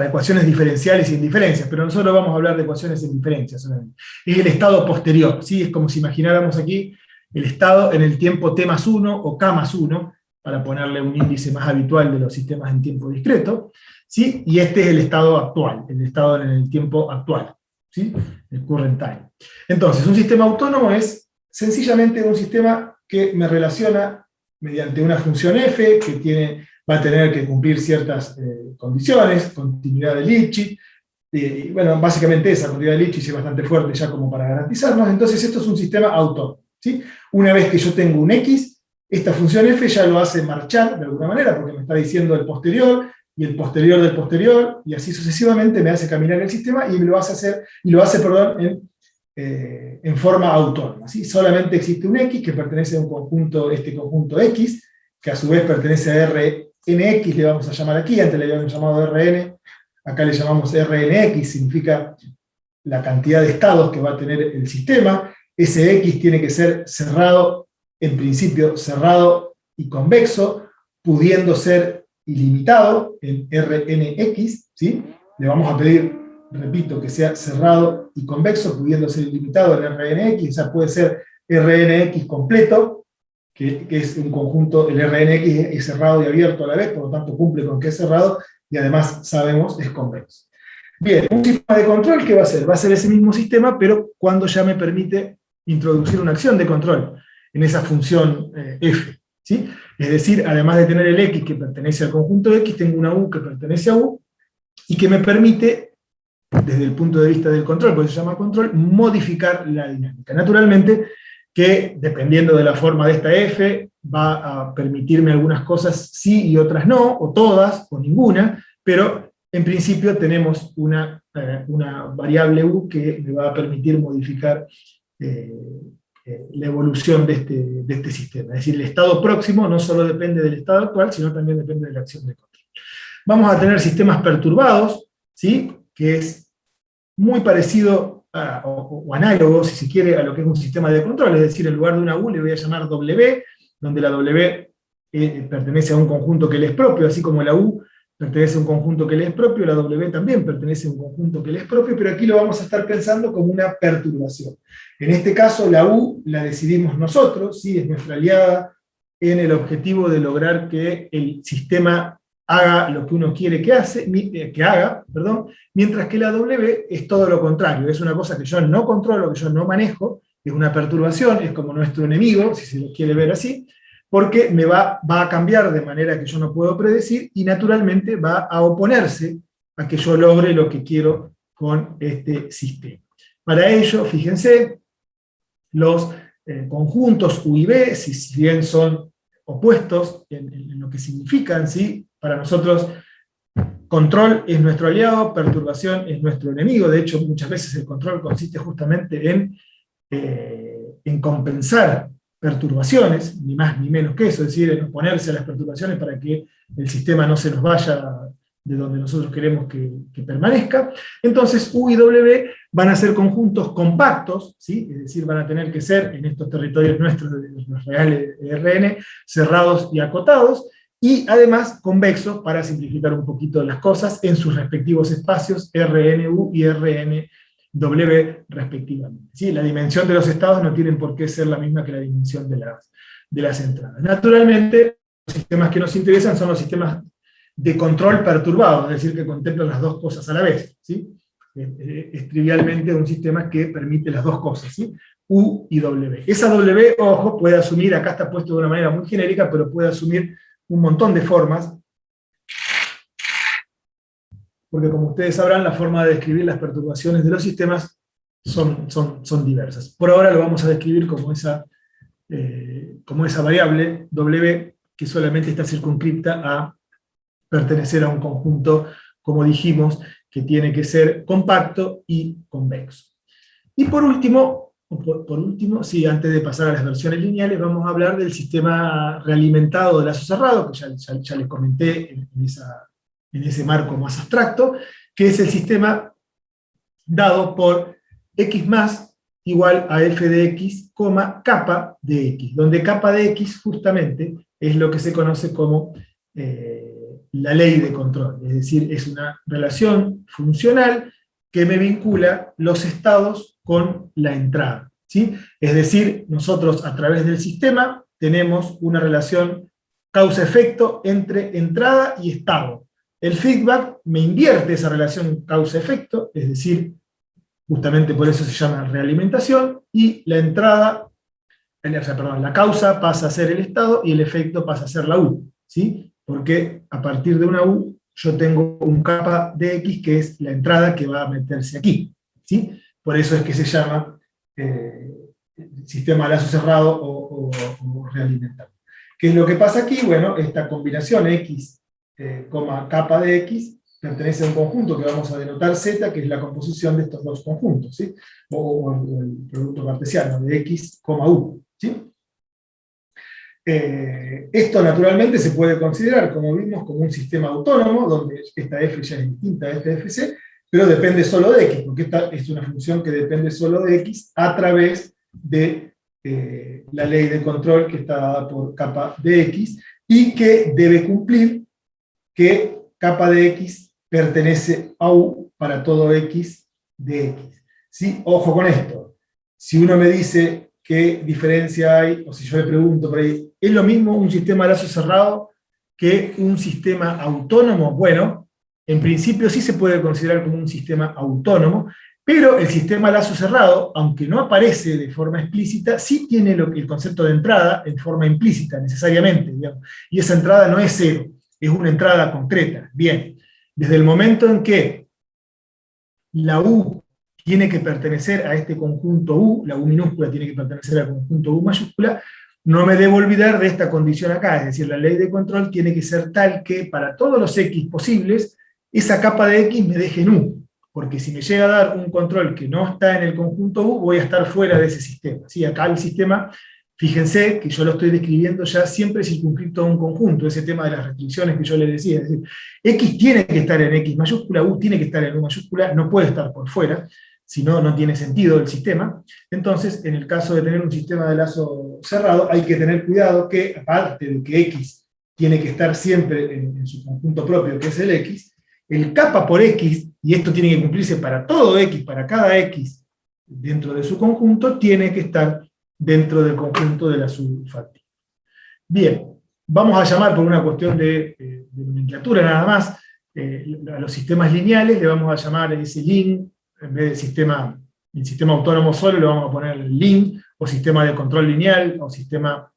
ecuaciones diferenciales y indiferencias, pero nosotros vamos a hablar de ecuaciones en diferencias solamente. Es el estado posterior, ¿sí? Es como si imagináramos aquí el estado en el tiempo t más 1 o k más 1, para ponerle un índice más habitual de los sistemas en tiempo discreto, ¿sí? Y este es el estado actual, el estado en el tiempo actual. ¿sí? El current time. Entonces, un sistema autónomo es sencillamente un sistema que me relaciona mediante una función f, que va a tener que cumplir ciertas condiciones, continuidad de Lipschitz, y bueno, básicamente esa continuidad de Lipschitz es bastante fuerte ya como para garantizarnos. Entonces esto es un sistema autónomo, ¿sí? Una vez que yo tengo un x, esta función f ya lo hace marchar de alguna manera, porque me está diciendo el posterior, y el posterior del posterior, y así sucesivamente me hace caminar el sistema, y lo hace en forma autónoma, ¿sí? Solamente existe un x que pertenece a un conjunto, este conjunto x, que a su vez pertenece a Rnx, le vamos a llamar aquí, antes le habíamos llamado Rn, acá le llamamos Rnx, significa la cantidad de estados que va a tener el sistema. Ese x tiene que ser cerrado, en principio cerrado y convexo, pudiendo ser ilimitado en Rnx, ¿sí? Le vamos a pedir, repito, que sea cerrado y convexo, pudiendo ser ilimitado en Rnx, o sea, puede ser Rnx completo, que es un conjunto, el Rnx es cerrado y abierto a la vez, por lo tanto cumple con que es cerrado, y además, sabemos, es convexo. Bien, un sistema de control, ¿qué va a hacer? Va a ser ese mismo sistema, pero cuando ya me permite introducir una acción de control en esa función f, ¿sí? Es decir, además de tener el x que pertenece al conjunto x, tengo una u que pertenece a u, y que me permite, desde el punto de vista del control, por eso se llama control, modificar la dinámica. Naturalmente, que dependiendo de la forma de esta f, va a permitirme algunas cosas sí y otras no, o todas, o ninguna, pero en principio tenemos una variable u que me va a permitir modificar la evolución de este sistema. Es decir, el estado próximo no solo depende del estado actual, sino también depende de la acción de control. Vamos a tener sistemas perturbados, ¿sí? Que es muy parecido o análogo, si se quiere, a lo que es un sistema de control, es decir, en lugar de una U le voy a llamar W, donde la W pertenece a un conjunto que le es propio, así como la U pertenece a un conjunto que le es propio, la W también pertenece a un conjunto que le es propio, pero aquí lo vamos a estar pensando como una perturbación. En este caso, la U la decidimos nosotros, ¿sí? Es nuestra aliada en el objetivo de lograr que el sistema haga lo que uno quiere que haga, mientras que la W es todo lo contrario, es una cosa que yo no controlo, que yo no manejo, es una perturbación, es como nuestro enemigo, si se lo quiere ver así, porque me va a cambiar de manera que yo no puedo predecir, y naturalmente va a oponerse a que yo logre lo que quiero con este sistema. Para ello, fíjense, los conjuntos U y B, si bien son opuestos en lo que significan, ¿sí? Para nosotros, control es nuestro aliado, perturbación es nuestro enemigo. De hecho, muchas veces el control consiste justamente en compensar perturbaciones, ni más ni menos que eso, es decir, en oponerse a las perturbaciones para que el sistema no se nos vaya de donde nosotros queremos que permanezca. Entonces, U y W van a ser conjuntos compactos, ¿sí? Es decir, van a tener que ser, en estos territorios nuestros, los reales de Rn, cerrados y acotados, y además convexos, para simplificar un poquito las cosas, en sus respectivos espacios, RNU y RNW respectivamente. ¿Sí? La dimensión de los estados no tienen por qué ser la misma que la dimensión de las entradas. Naturalmente, los sistemas que nos interesan son los sistemas de control perturbado, es decir, que contemplan las dos cosas a la vez, ¿sí? Es trivialmente un sistema que permite las dos cosas, ¿sí? U y W. Esa W, ojo, puede asumir, acá está puesto de una manera muy genérica, pero puede asumir un montón de formas, porque como ustedes sabrán, la forma de describir las perturbaciones de los sistemas son diversas. Por ahora lo vamos a describir como esa variable W, que solamente está circunscripta a pertenecer a un conjunto, como dijimos, que tiene que ser compacto y convexo. Y por último, sí, antes de pasar a las versiones lineales, vamos a hablar del sistema realimentado de lazo cerrado, que ya les comenté en ese marco más abstracto, que es el sistema dado por x más igual a f de x, capa de x, donde capa de x justamente es lo que se conoce como la ley de control, es decir, es una relación funcional que me vincula los estados con la entrada, ¿sí? Es decir, nosotros a través del sistema tenemos una relación causa-efecto entre entrada y estado. El feedback me invierte esa relación causa-efecto, es decir, justamente por eso se llama realimentación, y la entrada, la causa pasa a ser el estado y el efecto pasa a ser la U, ¿sí? Porque a partir de una U yo tengo un capa de X que es la entrada que va a meterse aquí, ¿sí? Por eso es que se llama sistema de lazo cerrado o realimentado. ¿Qué es lo que pasa aquí? Bueno, esta combinación X, capa de X, pertenece a un conjunto que vamos a denotar Z, que es la composición de estos dos conjuntos, ¿sí? O el producto cartesiano de X, U, ¿sí? Esto naturalmente se puede considerar, como vimos, como un sistema autónomo, donde esta f ya es distinta a esta fc, pero depende solo de x, porque esta es una función que depende solo de x a través de la ley de control que está dada por capa de x, y que debe cumplir que capa de x pertenece a u para todo x de x. ¿Sí? Ojo con esto. Si uno me dice qué diferencia hay, o si yo le pregunto por ahí, ¿es lo mismo un sistema de lazo cerrado que un sistema autónomo? Bueno, en principio sí se puede considerar como un sistema autónomo, pero el sistema lazo cerrado, aunque no aparece de forma explícita, sí tiene el concepto de entrada en forma implícita, necesariamente, digamos. Y esa entrada no es cero, es una entrada concreta. Bien, desde el momento en que la U tiene que pertenecer a este conjunto U, la U minúscula tiene que pertenecer al conjunto U mayúscula, no me debo olvidar de esta condición acá, es decir, la ley de control tiene que ser tal que para todos los X posibles, esa capa de X me deje en U, porque si me llega a dar un control que no está en el conjunto U, voy a estar fuera de ese sistema. ¿Sí? Acá el sistema, fíjense que yo lo estoy describiendo ya siempre circunscrito a un conjunto, ese tema de las restricciones que yo les decía, es decir, X tiene que estar en X mayúscula, U tiene que estar en U mayúscula, no puede estar por fuera, si no, no tiene sentido el sistema. Entonces, en el caso de tener un sistema de lazo cerrado, hay que tener cuidado que, aparte de que X tiene que estar siempre en su conjunto propio, que es el X, el capa por X, y esto tiene que cumplirse para todo X, para cada X dentro de su conjunto, tiene que estar dentro del conjunto de la subfactiva. Bien, vamos a llamar por una cuestión de nomenclatura nada más, a los sistemas lineales le vamos a llamar ese lin, en vez de sistema, el sistema autónomo solo le vamos a poner el lin, o sistema de control lineal, o sistema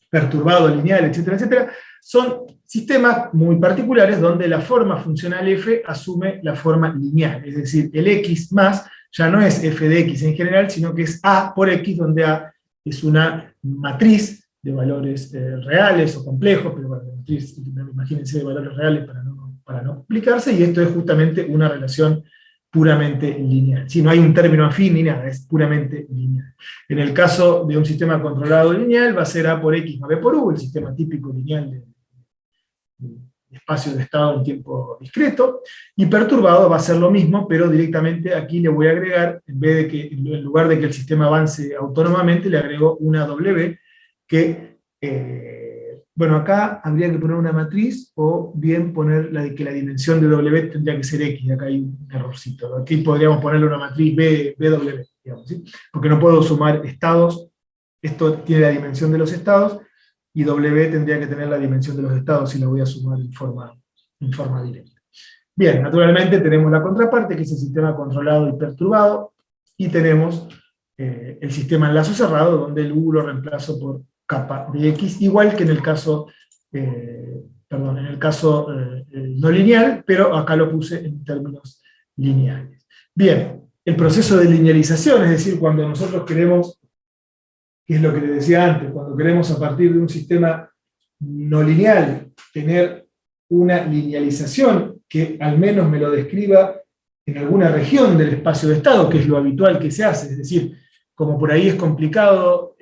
perturbado lineal, etcétera, etcétera. Son sistemas muy particulares donde la forma funcional f asume la forma lineal, es decir, el x más ya no es f de x en general, sino que es a por x, donde a es una matriz de valores reales o complejos, pero bueno, matriz, imagínense, de valores reales para no complicarse, y esto es justamente una relación puramente lineal. Si no hay un término afín ni nada, es puramente lineal. En el caso de un sistema controlado lineal, va a ser A por X más B por U, el sistema típico lineal de espacio de estado en tiempo discreto, y perturbado va a ser lo mismo, pero directamente aquí le voy a agregar, en vez de que, en lugar de que el sistema avance autónomamente, le agrego una W, que, bueno, acá habría que poner una matriz, o bien poner que la dimensión de W tendría que ser X, acá hay un errorcito. Aquí podríamos ponerle una matriz BW, digamos, ¿sí? Porque no puedo sumar estados, esto tiene la dimensión de los estados, y W tendría que tener la dimensión de los estados si la voy a sumar en forma directa. Bien, naturalmente tenemos la contraparte, que es el sistema controlado y perturbado, y tenemos el sistema en lazo cerrado, donde el U lo reemplazo por capa de X, igual que en el caso, no lineal, pero acá lo puse en términos lineales. Bien, el proceso de linealización, es decir, cuando nosotros queremos, que es lo que les decía antes, cuando queremos a partir de un sistema no lineal tener una linealización que al menos me lo describa en alguna región del espacio de estado, que es lo habitual que se hace, es decir, como por ahí es complicado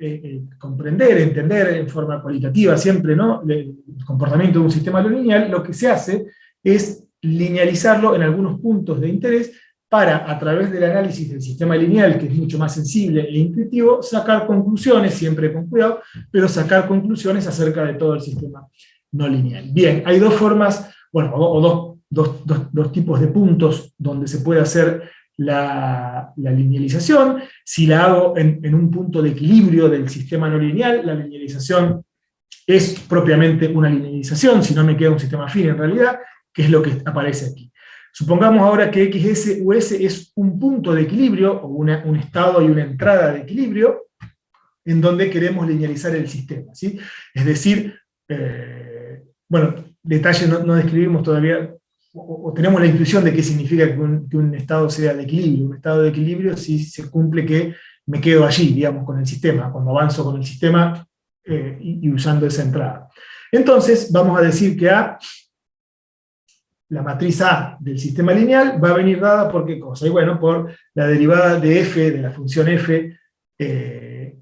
comprender, entender en forma cualitativa siempre, ¿no?, el comportamiento de un sistema no lineal, lo que se hace es linealizarlo en algunos puntos de interés para, a través del análisis del sistema lineal, que es mucho más sensible e intuitivo, sacar conclusiones, siempre con cuidado, pero sacar conclusiones acerca de todo el sistema no lineal. Bien, hay dos formas, bueno, o dos tipos de puntos donde se puede hacer la linealización. Si la hago en un punto de equilibrio del sistema no lineal, la linealización es propiamente una linealización, si no me queda un sistema afín en realidad, que es lo que aparece aquí. Supongamos ahora que XS-US es un punto de equilibrio, o un estado y una entrada de equilibrio, en donde queremos linealizar el sistema, ¿sí? Es decir, bueno, detalle no describimos todavía, o tenemos la intuición de qué significa que un estado sea de equilibrio. Un estado de equilibrio si se cumple que me quedo allí, digamos, con el sistema, cuando avanzo con el sistema y usando esa entrada. Entonces, vamos a decir que la matriz A del sistema lineal va a venir dada por ¿qué cosa? Y bueno, por la derivada de f, de la función f, de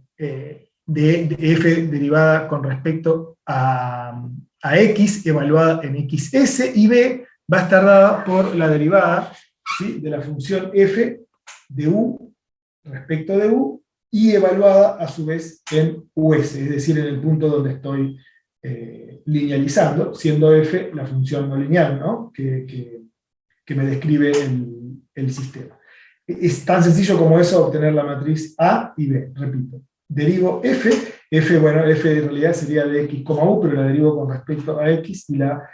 f derivada con respecto a x, evaluada en xs, y b va a estar dada por la derivada, ¿sí?, de la función f de u respecto de u, y evaluada a su vez en us, es decir, en el punto donde estoy linealizando, siendo f la función no lineal, ¿no?, que me describe el sistema. Es tan sencillo como eso, obtener la matriz A y B. Repito, derivo f, bueno, f en realidad sería de x, u, pero la derivo con respecto a x y la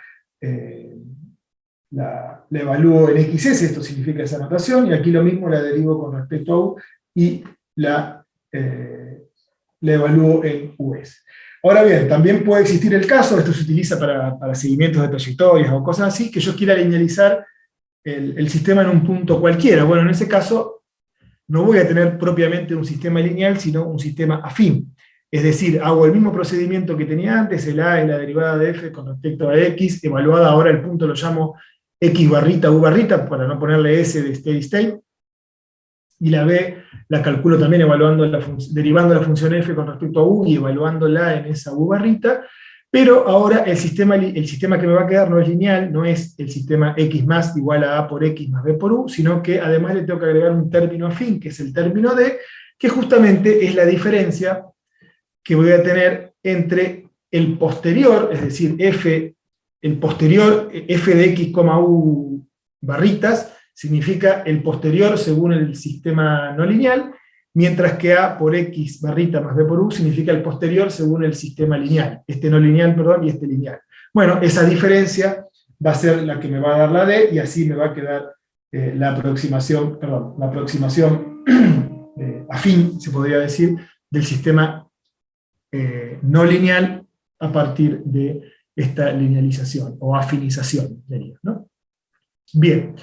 evalúo en xs, esto significa esa notación, y aquí lo mismo, la derivo con respecto a u y la evalúo en us. Ahora bien, también puede existir el caso, esto se utiliza para seguimientos de trayectorias o cosas así, que yo quiera linealizar el sistema en un punto cualquiera. Bueno, en ese caso no voy a tener propiamente un sistema lineal, sino un sistema afín. Es decir, hago el mismo procedimiento que tenía antes, el A es la derivada de f con respecto a x, evaluada ahora el punto lo llamo x barrita, u barrita, para no ponerle s de steady state, y la b la calculo también derivando la función f con respecto a u y evaluándola en esa u barrita, pero ahora el sistema que me va a quedar no es lineal, no es el sistema x más igual a a por x más b por u, sino que además le tengo que agregar un término afín, que es el término d, que justamente es la diferencia que voy a tener entre el posterior, es decir, el posterior f de x, u barritas, significa el posterior según el sistema no lineal, mientras que a por x barrita más b por u significa el posterior según el sistema lineal, este no lineal, perdón, y este lineal. Bueno, esa diferencia va a ser la que me va a dar la d, y así me va a quedar la aproximación afín, se podría decir, del sistema no lineal a partir de esta linealización, o afinización, ¿no? Bien,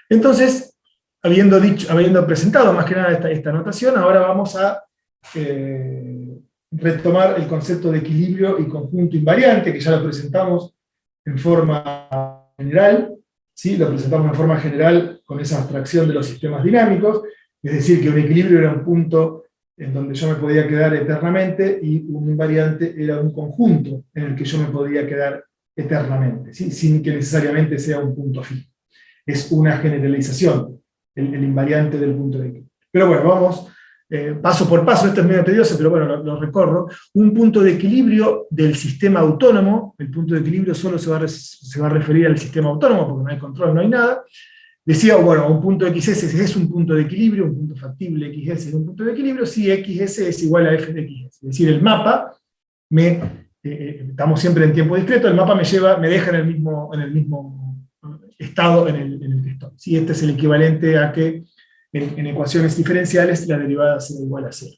entonces, habiendo presentado más que nada esta notación, ahora vamos a retomar el concepto de equilibrio y conjunto invariante, que ya lo presentamos en forma general, ¿sí? Lo presentamos en forma general con esa abstracción de los sistemas dinámicos, es decir, que un equilibrio era un punto en donde yo me podía quedar eternamente, y un invariante era un conjunto en el que yo me podía quedar eternamente, ¿sí?, sin que necesariamente sea un punto fijo. Es una generalización, el invariante del punto de equilibrio. Pero bueno, vamos paso por paso, esto es medio tedioso, pero bueno, lo recorro. Un punto de equilibrio del sistema autónomo, el punto de equilibrio solo se va a referir al sistema autónomo, porque no hay control, no hay nada. Decía, bueno, un punto XS es un punto de equilibrio, un punto factible XS es un punto de equilibrio, si XS es igual a f de XS. Es decir, el mapa, estamos siempre en tiempo discreto, el mapa me deja en el mismo estado en el que estoy. ¿Sí? Este es el equivalente a que en ecuaciones diferenciales la derivada sea igual a 0.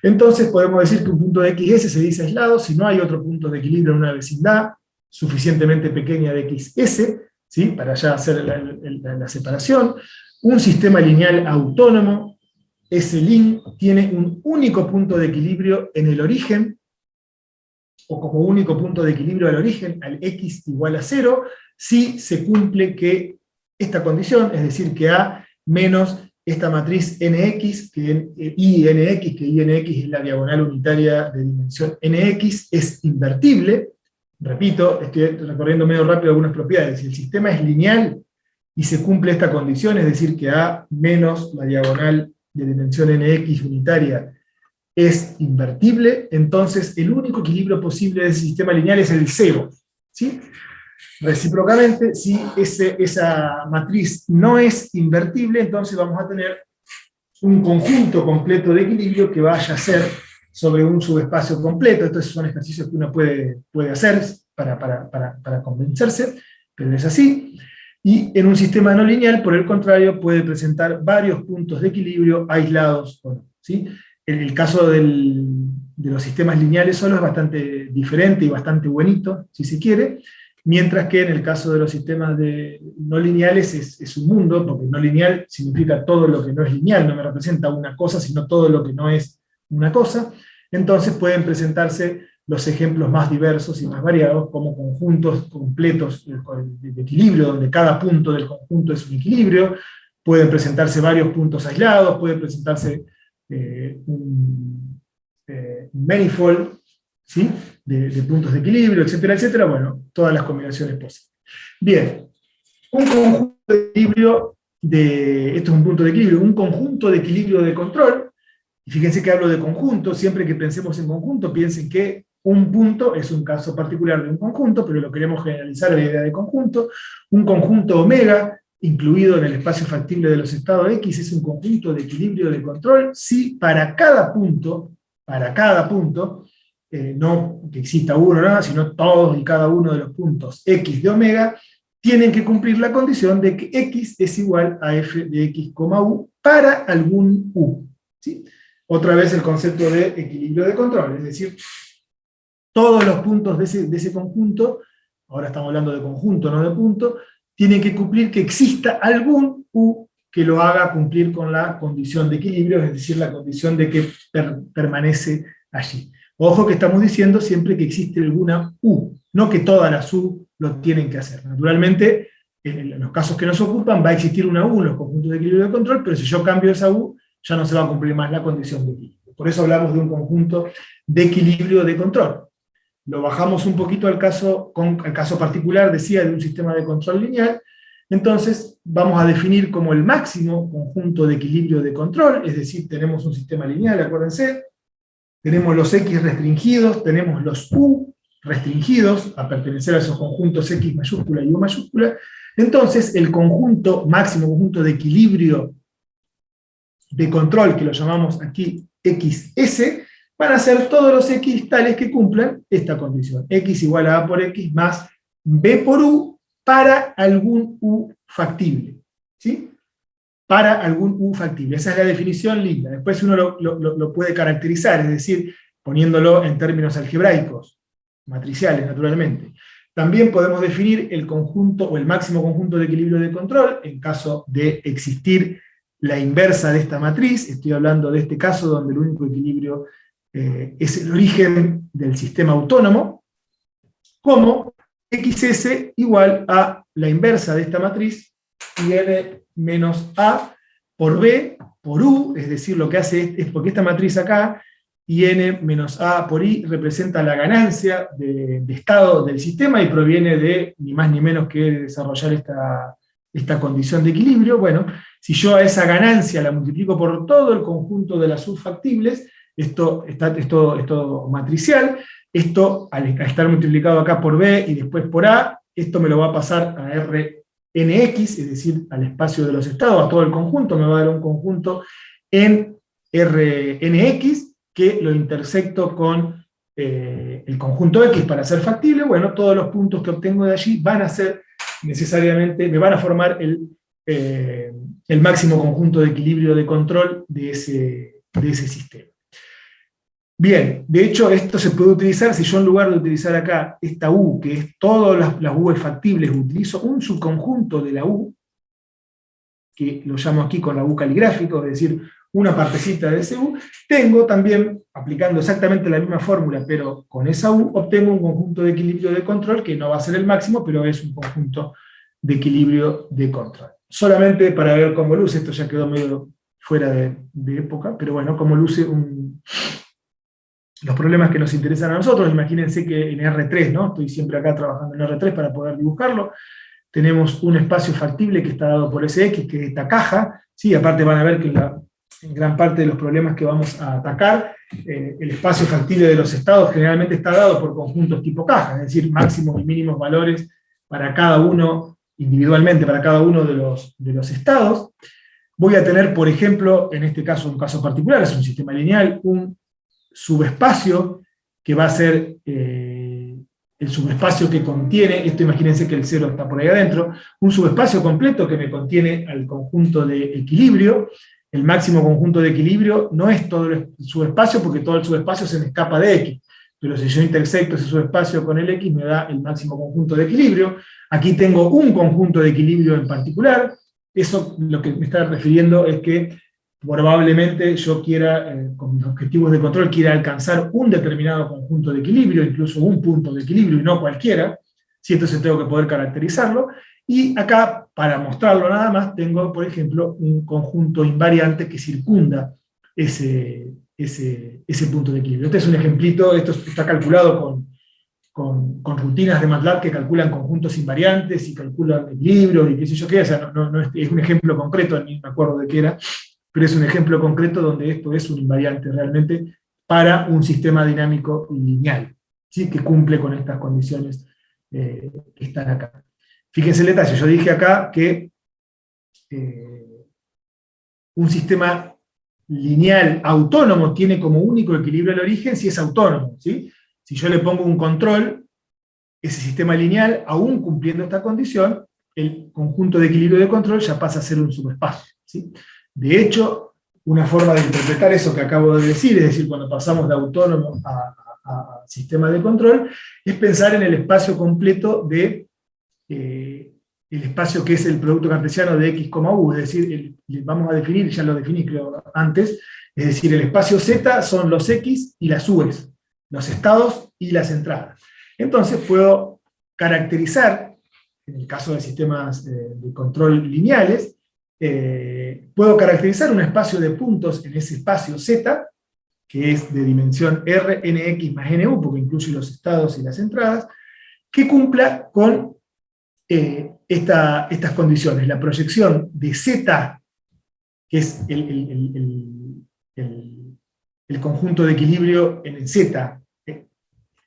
Entonces podemos decir que un punto de XS se dice aislado si no hay otro punto de equilibrio en una vecindad suficientemente pequeña de XS, ¿sí?, para ya hacer la separación. Un sistema lineal autónomo, ese lin, tiene un único punto de equilibrio en el origen, o como único punto de equilibrio al origen, al x igual a 0, si se cumple que esta condición, es decir, que A menos esta matriz nx, que INX es la diagonal unitaria de dimensión nx, es invertible. Repito, estoy recorriendo medio rápido algunas propiedades. Si el sistema es lineal y se cumple esta condición, es decir, que A menos la diagonal de dimensión nx unitaria es invertible, entonces el único equilibrio posible de ese sistema lineal es el 0. ¿Sí? Recíprocamente, si esa matriz no es invertible, entonces vamos a tener un conjunto completo de equilibrio que vaya a ser sobre un subespacio completo. Estos son ejercicios que uno puede hacer para convencerse, pero es así. Y en un sistema no lineal, por el contrario, puede presentar varios puntos de equilibrio aislados o no, ¿sí? En el caso de los sistemas lineales solo es bastante diferente y bastante bonito, si se quiere, mientras que en el caso de los sistemas no lineales es un mundo, porque no lineal significa todo lo que no es lineal, no me representa una cosa, sino todo lo que no es una cosa. Entonces pueden presentarse los ejemplos más diversos y más variados, como conjuntos completos de equilibrio, donde cada punto del conjunto es un equilibrio. Pueden presentarse varios puntos aislados, pueden presentarse un manifold, ¿sí? de puntos de equilibrio, etcétera, etcétera. Bueno, todas las combinaciones posibles. Bien, un conjunto de equilibrio, esto es un punto de equilibrio, un conjunto de equilibrio de control. Y fíjense que hablo de conjunto, siempre que pensemos en conjunto, piensen que un punto es un caso particular de un conjunto, pero lo queremos generalizar a la idea de conjunto. Un conjunto omega, incluido en el espacio factible de los estados X, es un conjunto de equilibrio de control si para cada punto, no que exista uno, nada, sino todos y cada uno de los puntos X de omega, tienen que cumplir la condición de que X es igual a f de X, U para algún U, ¿sí? Otra vez el concepto de equilibrio de control, es decir, todos los puntos de ese conjunto, ahora estamos hablando de conjunto, no de punto, tienen que cumplir que exista algún U que lo haga cumplir con la condición de equilibrio, es decir, la condición de que permanece allí. Ojo que estamos diciendo siempre que existe alguna U, no que todas las U lo tienen que hacer. Naturalmente, en los casos que nos ocupan, va a existir una U en los conjuntos de equilibrio de control, pero si yo cambio esa U, ya no se va a cumplir más la condición de equilibrio. Por eso hablamos de un conjunto de equilibrio de control. Lo bajamos un poquito al caso particular, decía, de un sistema de control lineal. Entonces vamos a definir como el máximo conjunto de equilibrio de control, es decir, tenemos un sistema lineal, acuérdense, tenemos los X restringidos, tenemos los U restringidos, a pertenecer a esos conjuntos X mayúscula y U mayúscula. Entonces el máximo conjunto de equilibrio de control, que lo llamamos aquí XS, van a ser todos los X tales que cumplan esta condición. X igual a por X más B por U para algún U factible. ¿Sí? Para algún U factible. Esa es la definición linda. Después uno lo puede caracterizar, es decir, poniéndolo en términos algebraicos, matriciales naturalmente. También podemos definir el conjunto o el máximo conjunto de equilibrio de control en caso de existir la inversa de esta matriz. Estoy hablando de este caso donde el único equilibrio es el origen del sistema autónomo, como XS igual a la inversa de esta matriz, y n menos A por B por U, es decir, lo que hace es porque esta matriz acá, y n menos A por I representa la ganancia de estado del sistema y proviene de ni más ni menos que desarrollar esta condición de equilibrio. Bueno, si yo a esa ganancia la multiplico por todo el conjunto de las subfactibles, esto matricial, esto al estar multiplicado acá por B y después por A, esto me lo va a pasar a Rnx, es decir, al espacio de los estados, a todo el conjunto, me va a dar un conjunto en Rnx, que lo intersecto con el conjunto X para ser factible. Bueno, todos los puntos que obtengo de allí van a ser necesariamente, me van a formar el máximo conjunto de equilibrio de control de ese sistema. Bien, de hecho esto se puede utilizar, si yo en lugar de utilizar acá esta U, que es todas las U factibles, utilizo un subconjunto de la U, que lo llamo aquí con la U caligráfico, es decir, una partecita de ese U, tengo también, aplicando exactamente la misma fórmula, pero con esa U, obtengo un conjunto de equilibrio de control, que no va a ser el máximo, pero es un conjunto de equilibrio de control. Solamente para ver cómo luce, esto ya quedó medio fuera de época, pero bueno, cómo luce los problemas que nos interesan a nosotros. Imagínense que en R3, ¿no? Estoy siempre acá trabajando en R3 para poder dibujarlo. Tenemos un espacio factible que está dado por SX, que es esta caja. Sí, aparte van a ver que en gran parte de los problemas que vamos a atacar, el espacio factible de los estados generalmente está dado por conjuntos tipo caja, es decir, máximos y mínimos valores para cada uno, individualmente para cada uno de los estados. Voy a tener, por ejemplo, en este caso, un caso particular, es un sistema lineal, un subespacio que va a ser el subespacio que contiene, esto imagínense que el 0 está por ahí adentro, un subespacio completo que me contiene al conjunto de equilibrio. El máximo conjunto de equilibrio no es todo el subespacio, porque todo el subespacio se me escapa de X, pero si yo intersecto ese subespacio con el X, me da el máximo conjunto de equilibrio. Aquí tengo un conjunto de equilibrio en particular. Eso lo que me está refiriendo es que probablemente yo quiera, con mis objetivos de control, quiera alcanzar un determinado conjunto de equilibrio, incluso un punto de equilibrio y no cualquiera, ¿sí? Entonces tengo que poder caracterizarlo. Y acá, para mostrarlo nada más, tengo, por ejemplo, un conjunto invariante que circunda ese punto de equilibrio. Este es un ejemplito, esto está calculado con rutinas de MATLAB que calculan conjuntos invariantes y calculan equilibrios y qué sé yo qué, o sea, no es un ejemplo concreto, ni me acuerdo de qué era, pero es un ejemplo concreto donde esto es un invariante realmente para un sistema dinámico lineal, ¿sí? Que cumple con estas condiciones que están acá. Fíjense el detalle, yo dije acá que un sistema lineal autónomo tiene como único equilibrio el origen si es autónomo, ¿sí? Si yo le pongo un control, ese sistema lineal, aún cumpliendo esta condición, el conjunto de equilibrio de control ya pasa a ser un subespacio, ¿sí? De hecho, una forma de interpretar eso que acabo de decir, es decir, cuando pasamos de autónomo a sistema de control, es pensar en el espacio completo de el espacio que es el producto cartesiano de x, u, es decir, vamos a definir, ya lo definí creo antes, es decir, el espacio z son los x y las u's, los estados y las entradas. Entonces puedo caracterizar, en el caso de sistemas de control lineales, puedo caracterizar un espacio de puntos en ese espacio z, que es de dimensión r, nx más nu, porque incluye los estados y las entradas, que cumpla con estas condiciones. La proyección de z, que es el conjunto de equilibrio en el z,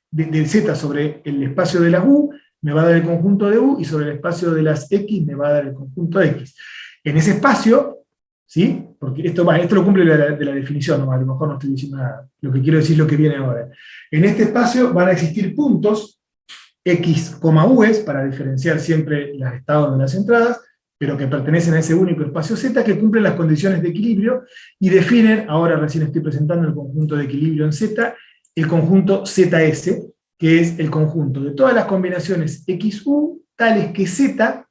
del z sobre el espacio de las u, me va a dar el conjunto de u, y sobre el espacio de las x me va a dar el conjunto de x. En ese espacio, ¿sí? Porque esto lo cumple de la definición, ¿no? A lo mejor no estoy diciendo nada, lo que quiero decir es lo que viene ahora. En este espacio van a existir puntos, x, u's, para diferenciar siempre los estados de las entradas, pero que pertenecen a ese único espacio z, que cumplen las condiciones de equilibrio, y definen, ahora recién estoy presentando el conjunto de equilibrio en z, el conjunto ZS, que es el conjunto de todas las combinaciones XU, tales que Z,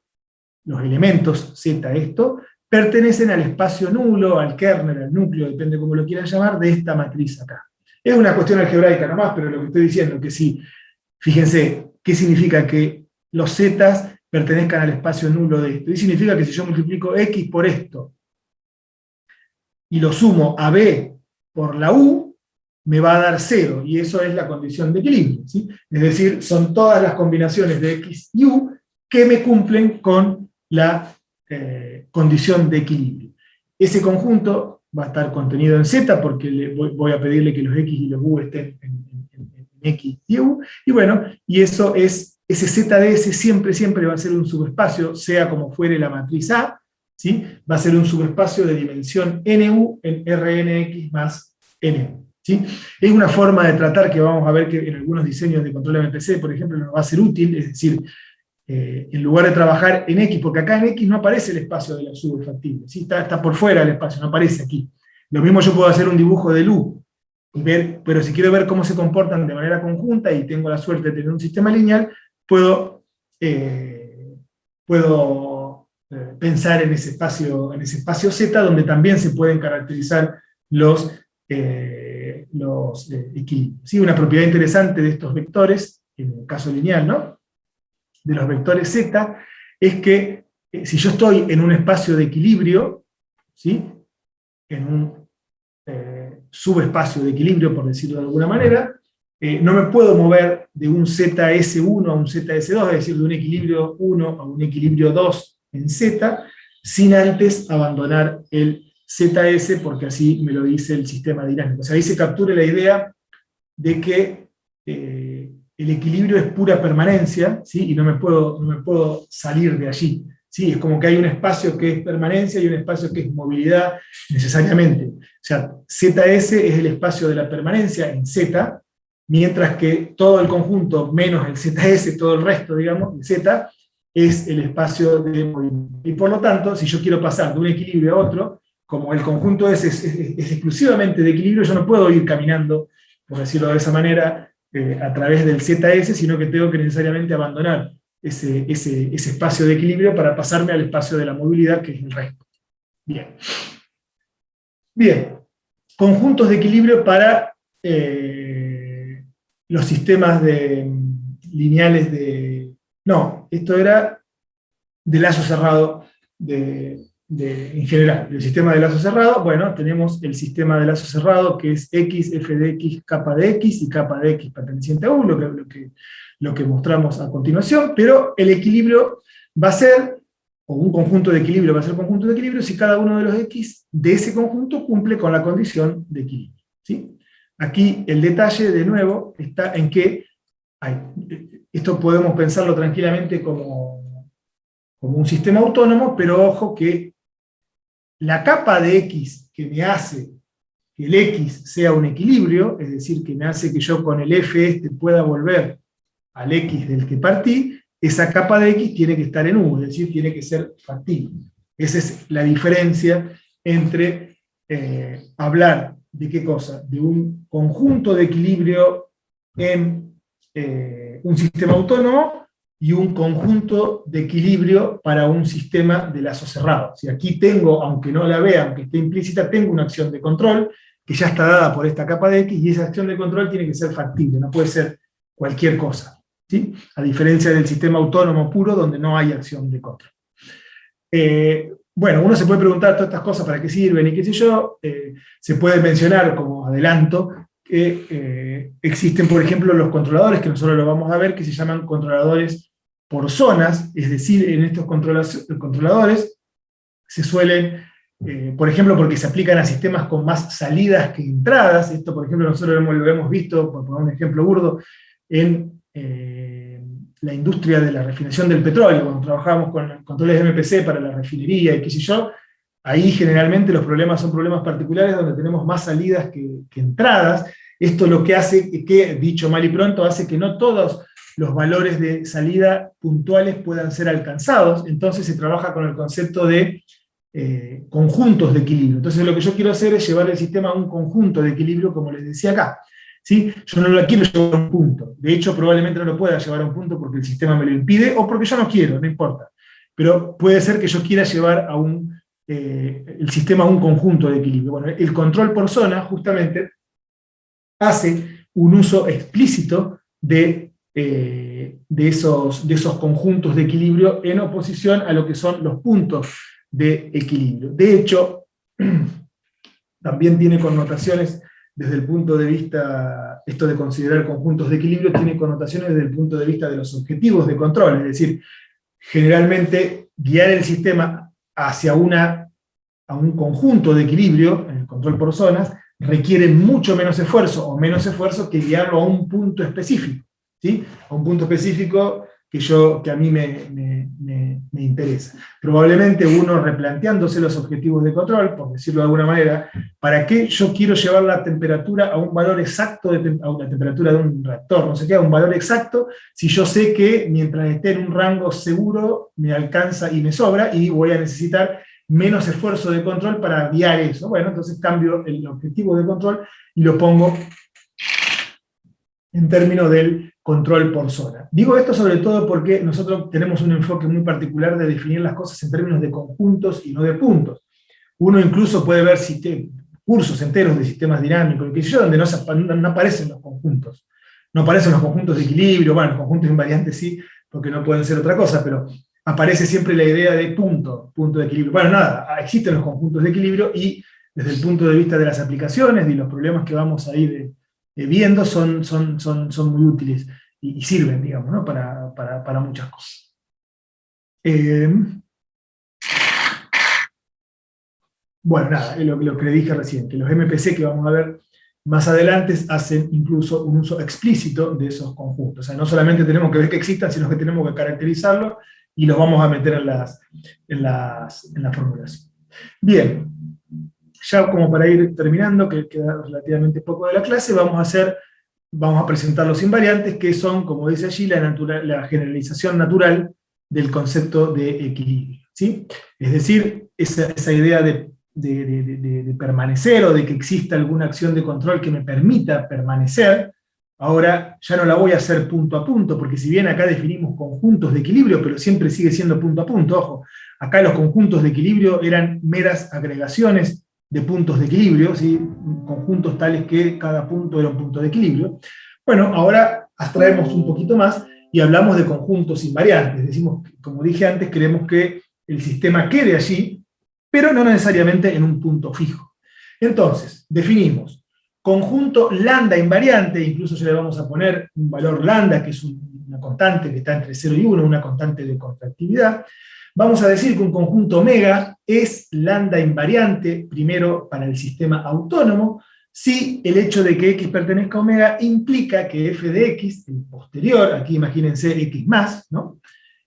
los elementos Z esto, pertenecen al espacio nulo, al kernel, al núcleo, depende cómo lo quieran llamar, de esta matriz acá. Es una cuestión algebraica nomás, pero lo que estoy diciendo es que sí, fíjense, ¿qué significa que los Z pertenezcan al espacio nulo de esto? Y significa que si yo multiplico X por esto, y lo sumo a B por la U, me va a dar 0, y eso es la condición de equilibrio, ¿sí? Es decir, son todas las combinaciones de X y U que me cumplen con la condición de equilibrio. Ese conjunto va a estar contenido en Z, porque voy a pedirle que los X y los U estén en X y U, y bueno, y eso es, ese ZDS siempre va a ser un subespacio, sea como fuere la matriz A, ¿sí? Va a ser un subespacio de dimensión NU en RNX más NU. ¿Sí? Es una forma de tratar que vamos a ver que en algunos diseños de control MPC, por ejemplo, nos va a ser útil, es decir, en lugar de trabajar en X, porque acá en X no aparece el espacio de la subfactible, ¿sí? Está por fuera del espacio, no aparece aquí. Lo mismo yo puedo hacer un dibujo de U, y pero si quiero ver cómo se comportan de manera conjunta, y tengo la suerte de tener un sistema lineal, puedo pensar en ese espacio Z, donde también se pueden caracterizar los equilibrios. ¿Sí? Una propiedad interesante de estos vectores, en el caso lineal, ¿no? De los vectores Z, es que si yo estoy en un espacio de equilibrio, ¿sí? En un subespacio de equilibrio, por decirlo de alguna manera, no me puedo mover de un ZS1 a un ZS2, es decir, de un equilibrio 1 a un equilibrio 2 en Z, sin antes abandonar el ZS, porque así me lo dice el sistema dinámico. O sea, ahí se captura la idea de que el equilibrio es pura permanencia, ¿sí? Y no me puedo salir de allí. ¿Sí? Es como que hay un espacio que es permanencia y un espacio que es movilidad necesariamente. O sea, ZS es el espacio de la permanencia en Z, mientras que todo el conjunto menos el ZS, todo el resto, digamos, el Z, es el espacio de movimiento. Y por lo tanto, si yo quiero pasar de un equilibrio a otro, como el conjunto es exclusivamente de equilibrio, yo no puedo ir caminando, por decirlo de esa manera, a través del ZS, sino que tengo que necesariamente abandonar ese espacio de equilibrio para pasarme al espacio de la movilidad, que es el resto. Bien. Bien. Conjuntos de equilibrio para los sistemas lineales de... No, esto era de lazo cerrado en general. El sistema de lazo cerrado, bueno, tenemos el sistema de lazo cerrado que es x, f de x, kappa de x y kappa de x perteneciente a u, lo que mostramos a continuación, pero el equilibrio va a ser, o un conjunto de equilibrio va a ser conjunto de equilibrio si cada uno de los x de ese conjunto cumple con la condición de equilibrio. ¿Sí? Aquí el detalle, de nuevo, está en que esto podemos pensarlo tranquilamente como un sistema autónomo, pero ojo que la capa de x que me hace que el x sea un equilibrio, es decir, que me hace que yo con el f pueda volver al x del que partí, esa capa de x tiene que estar en u, es decir, tiene que ser factible. Esa es la diferencia entre hablar de qué cosa, de un conjunto de equilibrio en un sistema autónomo, y un conjunto de equilibrio para un sistema de lazo cerrado. Si aquí tengo, aunque no la vea, aunque esté implícita, tengo una acción de control que ya está dada por esta capa de X, y esa acción de control tiene que ser factible, no puede ser cualquier cosa, ¿sí? A diferencia del sistema autónomo puro, donde no hay acción de control. Bueno, uno se puede preguntar todas estas cosas para qué sirven y qué sé yo. Se puede mencionar, como adelanto, que existen, por ejemplo, los controladores, que nosotros lo vamos a ver, que se llaman controladores por zonas, es decir, en estos controladores se suelen, por ejemplo, porque se aplican a sistemas con más salidas que entradas. Esto, por ejemplo, nosotros lo hemos visto, por poner un ejemplo burdo, en la industria de la refinación del petróleo, cuando trabajábamos con controles de MPC para la refinería y qué sé yo. Ahí generalmente los problemas son problemas particulares donde tenemos más salidas que entradas. Esto lo que hace que, dicho mal y pronto, hace que no todos los valores de salida puntuales puedan ser alcanzados. Entonces se trabaja con el concepto de conjuntos de equilibrio. Entonces lo que yo quiero hacer es llevar el sistema a un conjunto de equilibrio, como les decía acá. ¿Sí? Yo no lo quiero llevar a un punto. De hecho, probablemente no lo pueda llevar a un punto porque el sistema me lo impide, o porque yo no quiero, no importa. Pero puede ser que yo quiera llevar a el sistema a un conjunto de equilibrio. Bueno, el control por zona, justamente, hace un uso explícito de esos conjuntos de equilibrio en oposición a lo que son los puntos de equilibrio. De hecho, también tiene connotaciones desde el punto de vista, esto de considerar conjuntos de equilibrio, tiene connotaciones desde el punto de vista de los objetivos de control, es decir, generalmente guiar el sistema hacia a un conjunto de equilibrio, en el control por zonas, requiere mucho menos esfuerzo, o menos esfuerzo que guiarlo a un punto específico, ¿sí? A un punto específico que a mí me interesa. Probablemente uno replanteándose los objetivos de control, por decirlo de alguna manera, ¿para qué yo quiero llevar la temperatura a un valor exacto, a una temperatura de un reactor, no sé qué, a un valor exacto, si yo sé que mientras esté en un rango seguro me alcanza y me sobra, y voy a necesitar menos esfuerzo de control para guiar eso? Bueno, entonces cambio el objetivo de control y lo pongo en términos del control por zona. Digo esto sobre todo porque nosotros tenemos un enfoque muy particular de definir las cosas en términos de conjuntos y no de puntos. Uno incluso puede ver cursos enteros de sistemas dinámicos, que yo, donde no aparecen los conjuntos. No aparecen los conjuntos de equilibrio, bueno, los conjuntos invariantes sí, porque no pueden ser otra cosa, pero aparece siempre la idea de punto de equilibrio. Bueno, nada, existen los conjuntos de equilibrio, y desde el punto de vista de las aplicaciones y los problemas que vamos a ir viendo son muy útiles y sirven, digamos, ¿no? para muchas cosas. Bueno, nada, lo que le dije recién, que los MPC que vamos a ver más adelante hacen incluso un uso explícito de esos conjuntos. O sea, no solamente tenemos que ver que existan, sino que tenemos que caracterizarlos y los vamos a meter en la formulación. Bien, ya como para ir terminando, que queda relativamente poco de la clase, vamos a hacer vamos a presentar los invariantes, que son, como dice allí, la generalización natural del concepto de equilibrio, ¿sí? Es decir, esa idea de permanecer, o de que exista alguna acción de control que me permita permanecer, ahora ya no la voy a hacer punto a punto, porque si bien acá definimos conjuntos de equilibrio, pero siempre sigue siendo punto a punto, ojo, acá los conjuntos de equilibrio eran meras agregaciones de puntos de equilibrio, ¿sí? Conjuntos tales que cada punto era un punto de equilibrio. Bueno, ahora abstraemos un poquito más y hablamos de conjuntos invariantes. Decimos, como dije antes, queremos que el sistema quede allí, pero no necesariamente en un punto fijo. Entonces, definimos conjunto lambda invariante, incluso ya le vamos a poner un valor lambda, que es una constante que está entre 0 y 1, una constante de contractividad. Vamos a decir que un conjunto omega es lambda invariante, primero para el sistema autónomo, si el hecho de que x pertenezca a omega implica que f de x, el posterior, aquí imagínense x más, ¿no?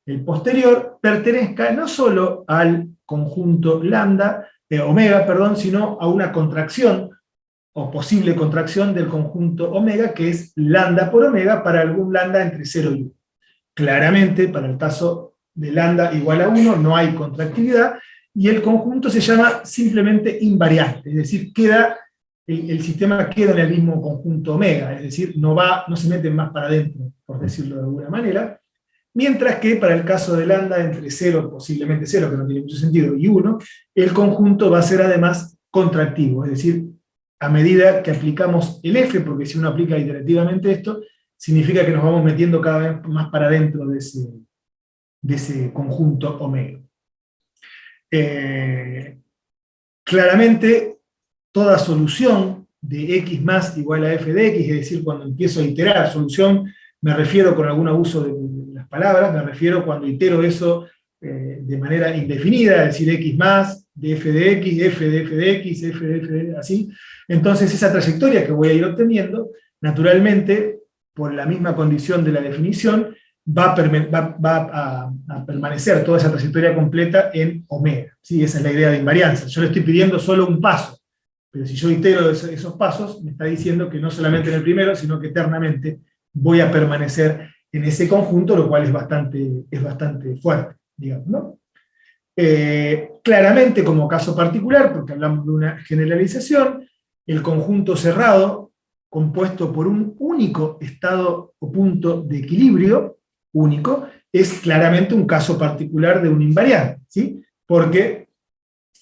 El posterior pertenezca no solo al conjunto lambda, omega, perdón, sino a una contracción, o posible contracción del conjunto omega, que es lambda por omega para algún lambda entre 0 y 1. Claramente, para el caso de lambda igual a 1, no hay contractividad, y el conjunto se llama simplemente invariante, es decir, el sistema queda en el mismo conjunto omega, es decir, no se mete más para adentro, por decirlo de alguna manera, mientras que para el caso de lambda entre 0, posiblemente 0, que no tiene mucho sentido, y 1, el conjunto va a ser además contractivo, es decir, a medida que aplicamos el f, porque si uno aplica iterativamente esto, significa que nos vamos metiendo cada vez más para adentro de ese conjunto omega. Claramente, toda solución de x más igual a f de x, es decir, cuando empiezo a iterar solución, me refiero con algún abuso de las palabras, me refiero cuando itero eso de manera indefinida, es decir, x más, de f de x, f de f de x, f de f de así. Entonces esa trayectoria que voy a ir obteniendo, naturalmente, por la misma condición de la definición, va a permanecer toda esa trayectoria completa en omega, ¿sí? Esa es la idea de invarianza. Yo le estoy pidiendo solo un paso, pero si yo itero esos pasos, me está diciendo que no solamente en el primero, sino que eternamente voy a permanecer en ese conjunto, lo cual es bastante fuerte, digamos, ¿no? Claramente, como caso particular, porque hablamos de una generalización, el conjunto cerrado, compuesto por un único estado o punto de equilibrio, único, es claramente un caso particular de un invariante, ¿sí? Porque,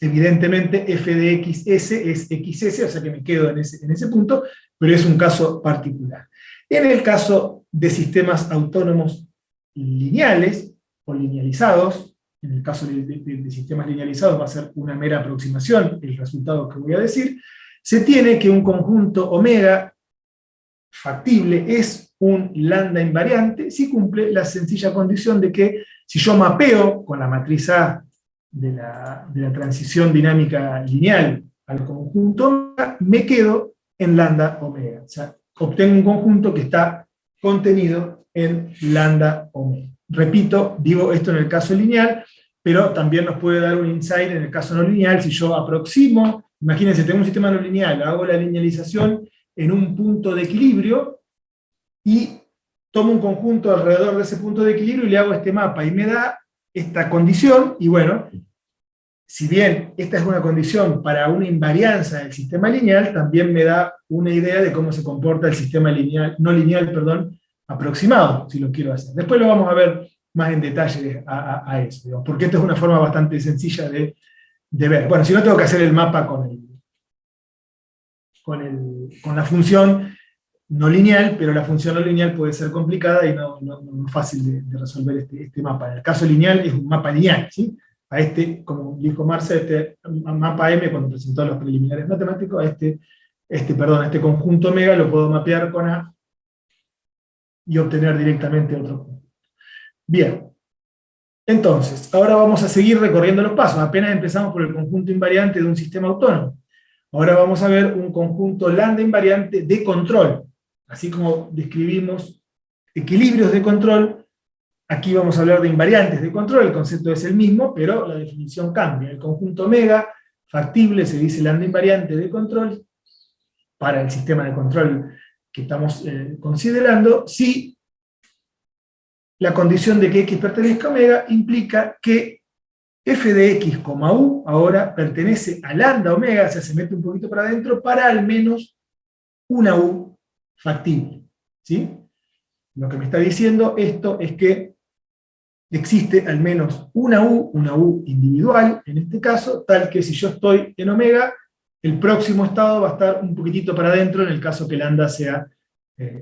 evidentemente, f de xs es xs, o sea que me quedo en ese punto, pero es un caso particular. En el caso de sistemas autónomos lineales o linealizados, en el caso de sistemas linealizados va a ser una mera aproximación el resultado que voy a decir, se tiene que un conjunto omega factible es un lambda invariante si cumple la sencilla condición de que si yo mapeo con la matriz A de la transición dinámica lineal al conjunto omega, me quedo en lambda omega. O sea, obtengo un conjunto que está contenido en lambda omega. Repito, digo esto en el caso lineal, pero también nos puede dar un insight en el caso no lineal. Si yo aproximo, imagínense, tengo un sistema no lineal, hago la linealización en un punto de equilibrio, y tomo un conjunto alrededor de ese punto de equilibrio y le hago este mapa, y me da esta condición, y bueno, si bien esta es una condición para una invarianza del sistema lineal, también me da una idea de cómo se comporta el sistema lineal, no lineal, perdón, aproximado, si lo quiero hacer. Después lo vamos a ver más en detalle a eso, digamos, porque esta es una forma bastante sencilla de ver. Bueno, si no, tengo que hacer el mapa con la función no lineal, pero la función no lineal puede ser complicada y no fácil de resolver este mapa. En el caso lineal es un mapa lineal, ¿sí? A como dijo Marce, mapa M, cuando presentó los preliminares matemáticos, a este conjunto omega lo puedo mapear con A y obtener directamente otro conjunto. Bien, entonces, ahora vamos a seguir recorriendo los pasos. Apenas empezamos por el conjunto invariante de un sistema autónomo. Ahora vamos a ver un conjunto lambda invariante de control. Así como describimos equilibrios de control, aquí vamos a hablar de invariantes de control. El concepto es el mismo, pero la definición cambia. El conjunto omega factible se dice lambda invariante de control para el sistema de control que estamos considerando, si la condición de que X pertenezca a omega implica que f de X, U, ahora pertenece a lambda omega, o sea, se mete un poquito para adentro, para al menos una U factible. ¿Sí? Lo que me está diciendo esto es que existe al menos una U individual, en este caso, tal que si yo estoy en omega, el próximo estado va a estar un poquitito para adentro en el caso que lambda sea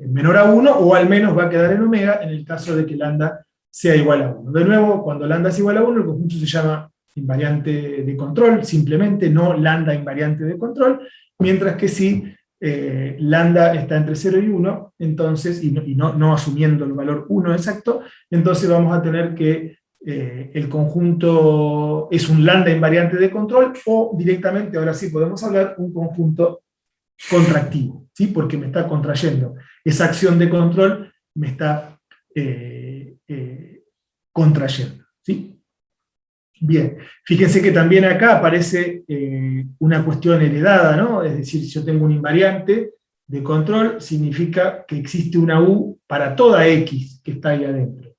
menor a 1, o al menos va a quedar en omega en el caso de que lambda sea igual a 1. De nuevo, cuando lambda es igual a 1, el conjunto se llama invariante de control, simplemente, no lambda invariante de control, mientras que si lambda está entre 0 y 1, entonces, y no asumiendo el valor 1 exacto, entonces vamos a tener que el conjunto es un lambda invariante de control, o directamente, ahora sí podemos hablar, un conjunto contractivo, ¿sí? Porque me está contrayendo. Esa acción de control me está contrayendo, ¿sí? Bien, fíjense que también acá aparece una cuestión heredada, ¿no? Es decir, si yo tengo un invariante de control, significa que existe una U para toda X que está ahí adentro,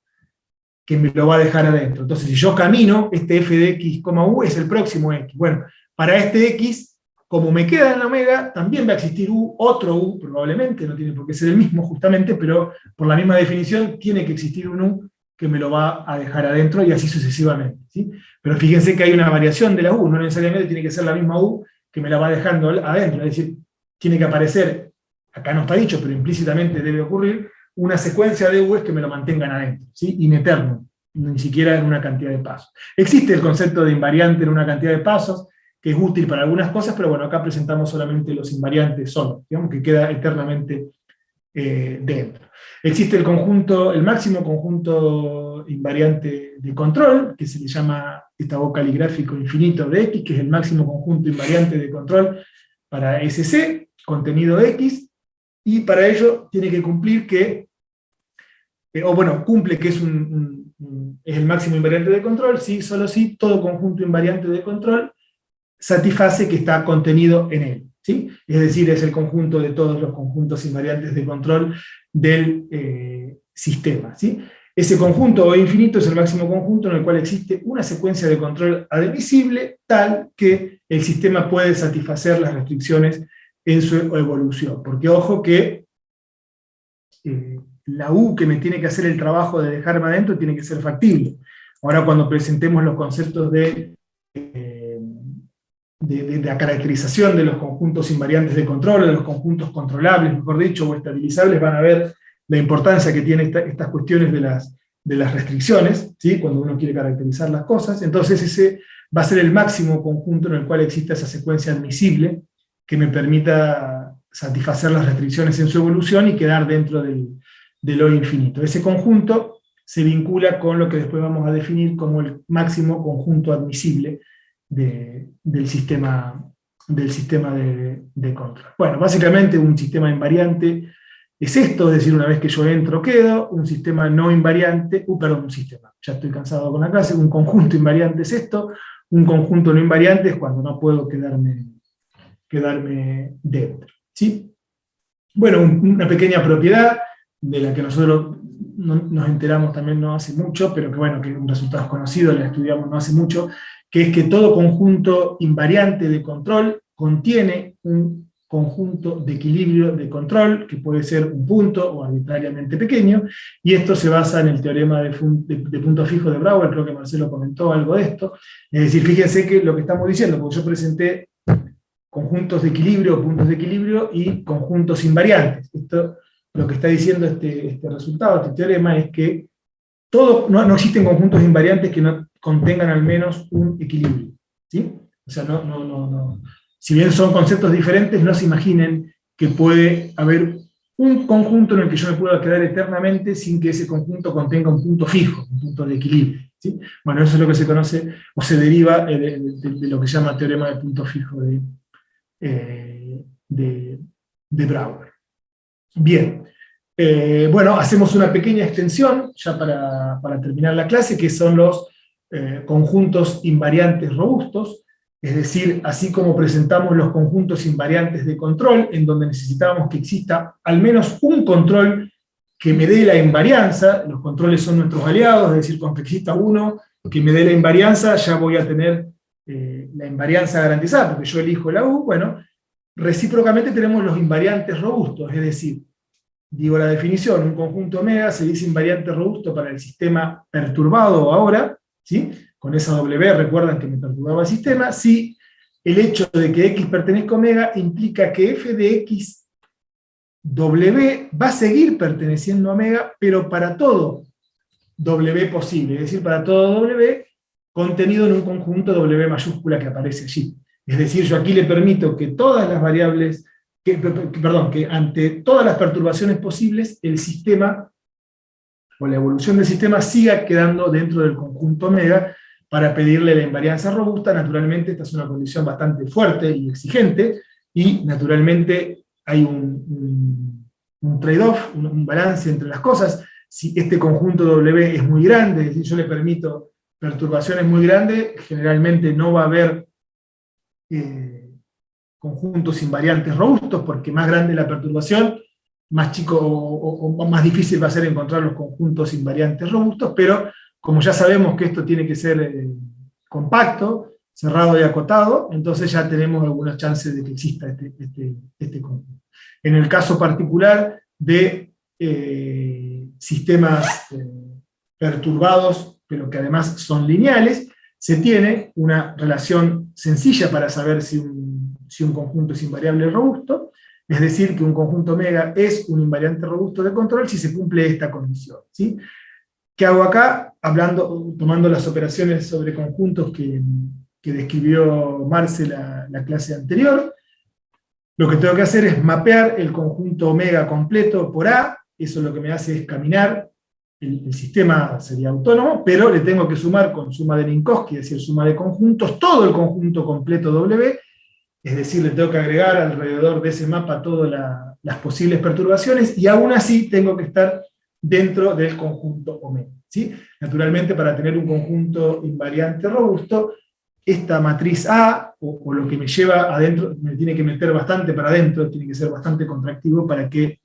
que me lo va a dejar adentro. Entonces, si yo camino, este f de X, U es el próximo X. Bueno, para este X, como me queda en la omega, también va a existir U, otro U, probablemente, no tiene por qué ser el mismo justamente, pero por la misma definición tiene que existir un U que me lo va a dejar adentro, y así sucesivamente, ¿sí? Pero fíjense que hay una variación de la U, no necesariamente tiene que ser la misma U que me la va dejando adentro, es decir, tiene que aparecer, acá no está dicho, pero implícitamente debe ocurrir, una secuencia de U's que me lo mantengan adentro, ¿sí? In eterno, ni siquiera en una cantidad de pasos. Existe el concepto de invariante en una cantidad de pasos, que es útil para algunas cosas, pero bueno, acá presentamos solamente los invariantes solos, digamos que queda eternamente dentro. Existe el conjunto, el máximo conjunto invariante de control, que se le llama esta caligráfico infinito de X, que es el máximo conjunto invariante de control para SC, contenido X, y para ello tiene que cumplir que, cumple que es es el máximo invariante de control, sí, solo si todo conjunto invariante de control satisface que está contenido en él, ¿sí? Es decir, es el conjunto de todos los conjuntos invariantes de control del sistema, ¿sí? Ese conjunto O infinito es el máximo conjunto en el cual existe una secuencia de control admisible tal que el sistema puede satisfacer las restricciones en su evolución. Porque ojo que la U que me tiene que hacer el trabajo de dejarme adentro tiene que ser factible. Ahora cuando presentemos los conceptos de la caracterización de los conjuntos invariantes de control, de los conjuntos controlables, mejor dicho, o estabilizables, van a ver la importancia que tienen estas cuestiones de las restricciones, ¿sí? Cuando uno quiere caracterizar las cosas. Entonces ese va a ser el máximo conjunto en el cual exista esa secuencia admisible que me permita satisfacer las restricciones en su evolución y quedar dentro del O infinito. Ese conjunto se vincula con lo que después vamos a definir como el máximo conjunto admisible del sistema de control. Bueno, básicamente un sistema invariante es esto, es decir, una vez que yo entro, quedo. Un sistema no invariante, un sistema, ya estoy cansado con la clase, un conjunto invariante es esto, un conjunto no invariante es cuando no puedo quedarme dentro, ¿sí? Bueno, una pequeña propiedad de la que nosotros nos enteramos también no hace mucho, pero que bueno, que un resultado conocido, la estudiamos no hace mucho, que es que todo conjunto invariante de control contiene un conjunto de equilibrio de control, que puede ser un punto o arbitrariamente pequeño, y esto se basa en el teorema de punto fijo de Brouwer. Creo que Marcelo comentó algo de esto. Es decir, fíjense que lo que estamos diciendo, porque yo presenté conjuntos de equilibrio, puntos de equilibrio y conjuntos invariantes. Esto, lo que está diciendo este resultado, este teorema, es que no existen conjuntos invariantes que no contengan al menos un equilibrio, ¿sí? O sea, si bien son conceptos diferentes, no se imaginen que puede haber un conjunto en el que yo me pueda quedar eternamente sin que ese conjunto contenga un punto fijo, un punto de equilibrio, ¿sí? Bueno, eso es lo que se conoce, o se deriva de lo que se llama teorema de punto fijo de Brouwer. Bien. Bueno, hacemos una pequeña extensión, ya para terminar la clase, que son los conjuntos invariantes robustos. Es decir, así como presentamos los conjuntos invariantes de control, en donde necesitábamos que exista al menos un control que me dé la invarianza, los controles son nuestros aliados, es decir, con que exista uno que me dé la invarianza, ya voy a tener la invarianza garantizada, porque yo elijo la U. Bueno, recíprocamente tenemos los invariantes robustos, es decir, digo la definición, un conjunto omega se dice invariante robusto para el sistema perturbado ahora, ¿sí? Con esa W, recuerdan que me perturbaba el sistema, si el hecho de que X pertenezca a omega implica que f de X W va a seguir perteneciendo a omega, pero para todo W posible, es decir, para todo W contenido en un conjunto W mayúscula que aparece allí. Es decir, yo aquí le permito que todas las variables, que ante todas las perturbaciones posibles, el sistema, o la evolución del sistema, siga quedando dentro del conjunto omega, para pedirle la invarianza robusta. Naturalmente esta es una condición bastante fuerte y exigente, y naturalmente hay un trade-off, un balance entre las cosas. Si este conjunto W es muy grande, es decir, yo le permito perturbaciones muy grandes, generalmente no va a haber conjuntos invariantes robustos, porque más grande la perturbación, más chico o más difícil va a ser encontrar los conjuntos invariantes robustos, pero como ya sabemos que esto tiene que ser compacto, cerrado y acotado, entonces ya tenemos algunas chances de que exista este conjunto. En el caso particular de sistemas perturbados, pero que además son lineales, se tiene una relación sencilla para saber si un conjunto es invariable robusto, es decir, que un conjunto omega es un invariante robusto de control si se cumple esta condición, ¿sí? ¿Qué hago acá? Tomando las operaciones sobre conjuntos que describió Marce la clase anterior, lo que tengo que hacer es mapear el conjunto omega completo por A. Eso lo que me hace es caminar, el sistema sería autónomo, pero le tengo que sumar con suma de Minkowski, es decir, suma de conjuntos, todo el conjunto completo W, es decir, le tengo que agregar alrededor de ese mapa todas las posibles perturbaciones, y aún así tengo que estar dentro del conjunto omega, ¿sí? Naturalmente, para tener un conjunto invariante robusto, esta matriz A, o lo que me lleva adentro, me tiene que meter bastante para adentro, tiene que ser bastante contractivo para que,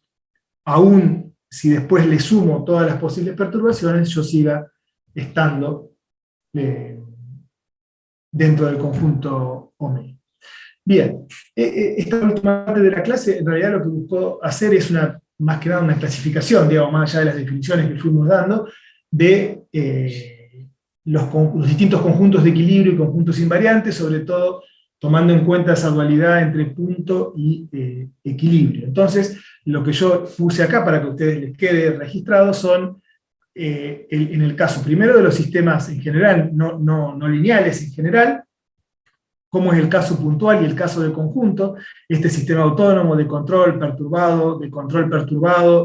aún si después le sumo todas las posibles perturbaciones, yo siga estando dentro del conjunto omega. Bien, esta última parte de la clase, en realidad lo que buscó hacer es más que nada una clasificación, digamos, más allá de las definiciones que fuimos dando, de los distintos conjuntos de equilibrio y conjuntos invariantes, sobre todo tomando en cuenta esa dualidad entre punto y equilibrio. Entonces, lo que yo puse acá para que a ustedes les quede registrado son, en el caso primero de los sistemas en general, no lineales en general, como es el caso puntual y el caso de conjunto, este sistema autónomo de control perturbado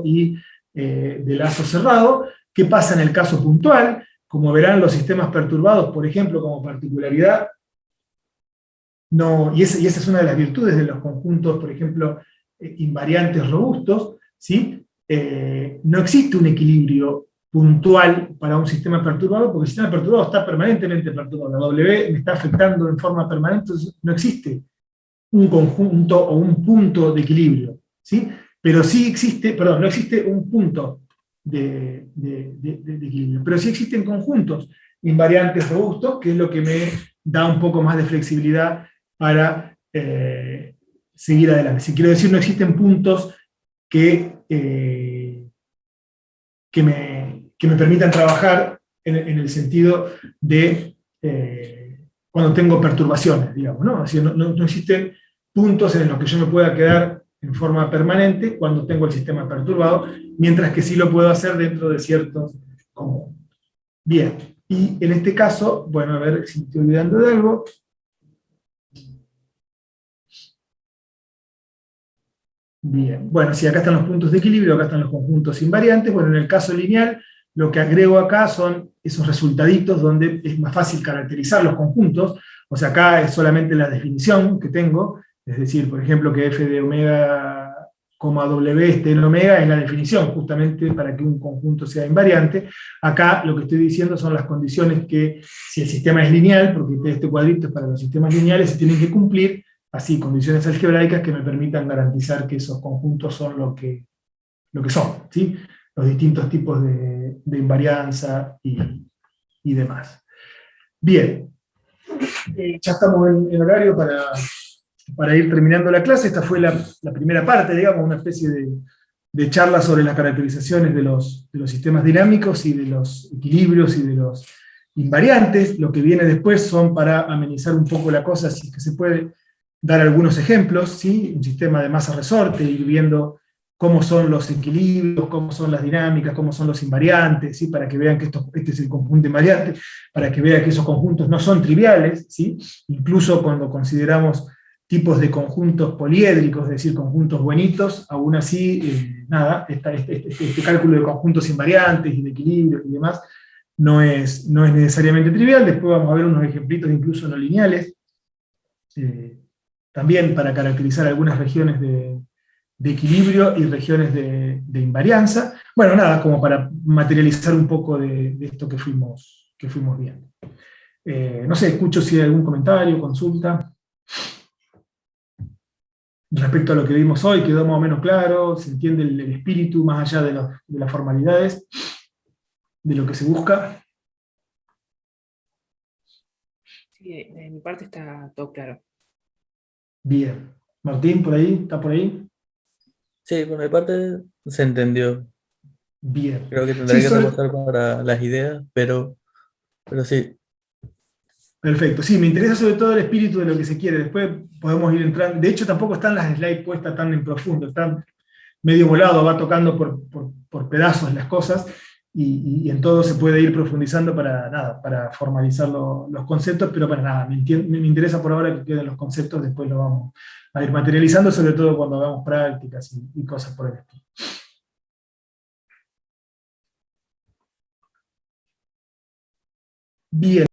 y de lazo cerrado. ¿Qué pasa en el caso puntual? Como verán, los sistemas perturbados, por ejemplo, como particularidad, y esa es una de las virtudes de los conjuntos, por ejemplo, invariantes robustos, ¿sí? No existe un equilibrio puntual para un sistema perturbado, porque el sistema perturbado está permanentemente perturbado. La W me está afectando en forma permanente, entonces no existe un conjunto o un punto de equilibrio, ¿sí? Pero sí existe, no existe un punto de equilibrio, pero sí existen conjuntos invariantes robustos, que es lo que me da un poco más de flexibilidad para seguir adelante. Si quiero decir, no existen puntos que me permitan trabajar en el sentido de cuando tengo perturbaciones, digamos, ¿no? Así, no existen puntos en los que yo me pueda quedar en forma permanente cuando tengo el sistema perturbado, mientras que sí lo puedo hacer dentro de ciertos conjuntos. Bien, y en este caso, bueno, a ver si me estoy olvidando de algo. Bien, bueno, sí, acá están los puntos de equilibrio, acá están los conjuntos invariantes. Bueno, en el caso lineal, lo que agrego acá son esos resultaditos donde es más fácil caracterizar los conjuntos. O sea, acá es solamente la definición que tengo, es decir, por ejemplo, que f de omega W esté en omega es la definición, justamente para que un conjunto sea invariante. Acá lo que estoy diciendo son las condiciones que, si el sistema es lineal, porque este cuadrito es para los sistemas lineales, se tienen que cumplir, así, condiciones algebraicas que me permitan garantizar que esos conjuntos son lo que son, ¿sí? Los distintos tipos de invarianza y demás. Bien, ya estamos en horario para ir terminando la clase. Esta fue la primera parte, digamos, una especie de charla sobre las caracterizaciones de los sistemas dinámicos y de los equilibrios y de los invariantes. Lo que viene después son, para amenizar un poco la cosa, si es que se puede dar algunos ejemplos, ¿sí? Un sistema de masa-resorte, ir viendo cómo son los equilibrios, cómo son las dinámicas, cómo son los invariantes, ¿sí? Para que vean que este es el conjunto invariante, para que vean que esos conjuntos no son triviales, ¿sí? Incluso cuando consideramos tipos de conjuntos poliédricos, es decir, conjuntos buenitos, aún así, nada, este cálculo de conjuntos invariantes y de equilibrios y demás no es necesariamente trivial. Después vamos a ver unos ejemplitos incluso no lineales, también para caracterizar algunas regiones de equilibrio y regiones de invarianza. Bueno, nada, como para materializar un poco de esto que fuimos viendo. No sé, escucho si hay algún comentario, consulta. Respecto a lo que vimos hoy, quedó más o menos claro, se entiende el espíritu más allá de las formalidades, de lo que se busca. Sí, de mi parte está todo claro. Bien. Martín, ¿por ahí? ¿Está por ahí? Sí, por mi parte se entendió. Bien. Creo que tendré Sí, que repasar para las ideas, pero sí. perfecto. Sí, me interesa sobre todo el espíritu de lo que se quiere. Después podemos ir entrando. De hecho, tampoco están las slides puestas tan en profundo, están medio volado, va tocando por pedazos las cosas, y en todo se puede ir profundizando para formalizar los conceptos, pero para nada, me interesa por ahora que queden los conceptos, después lo vamos a ir materializando, sobre todo cuando hagamos prácticas y cosas por el estilo. Bien.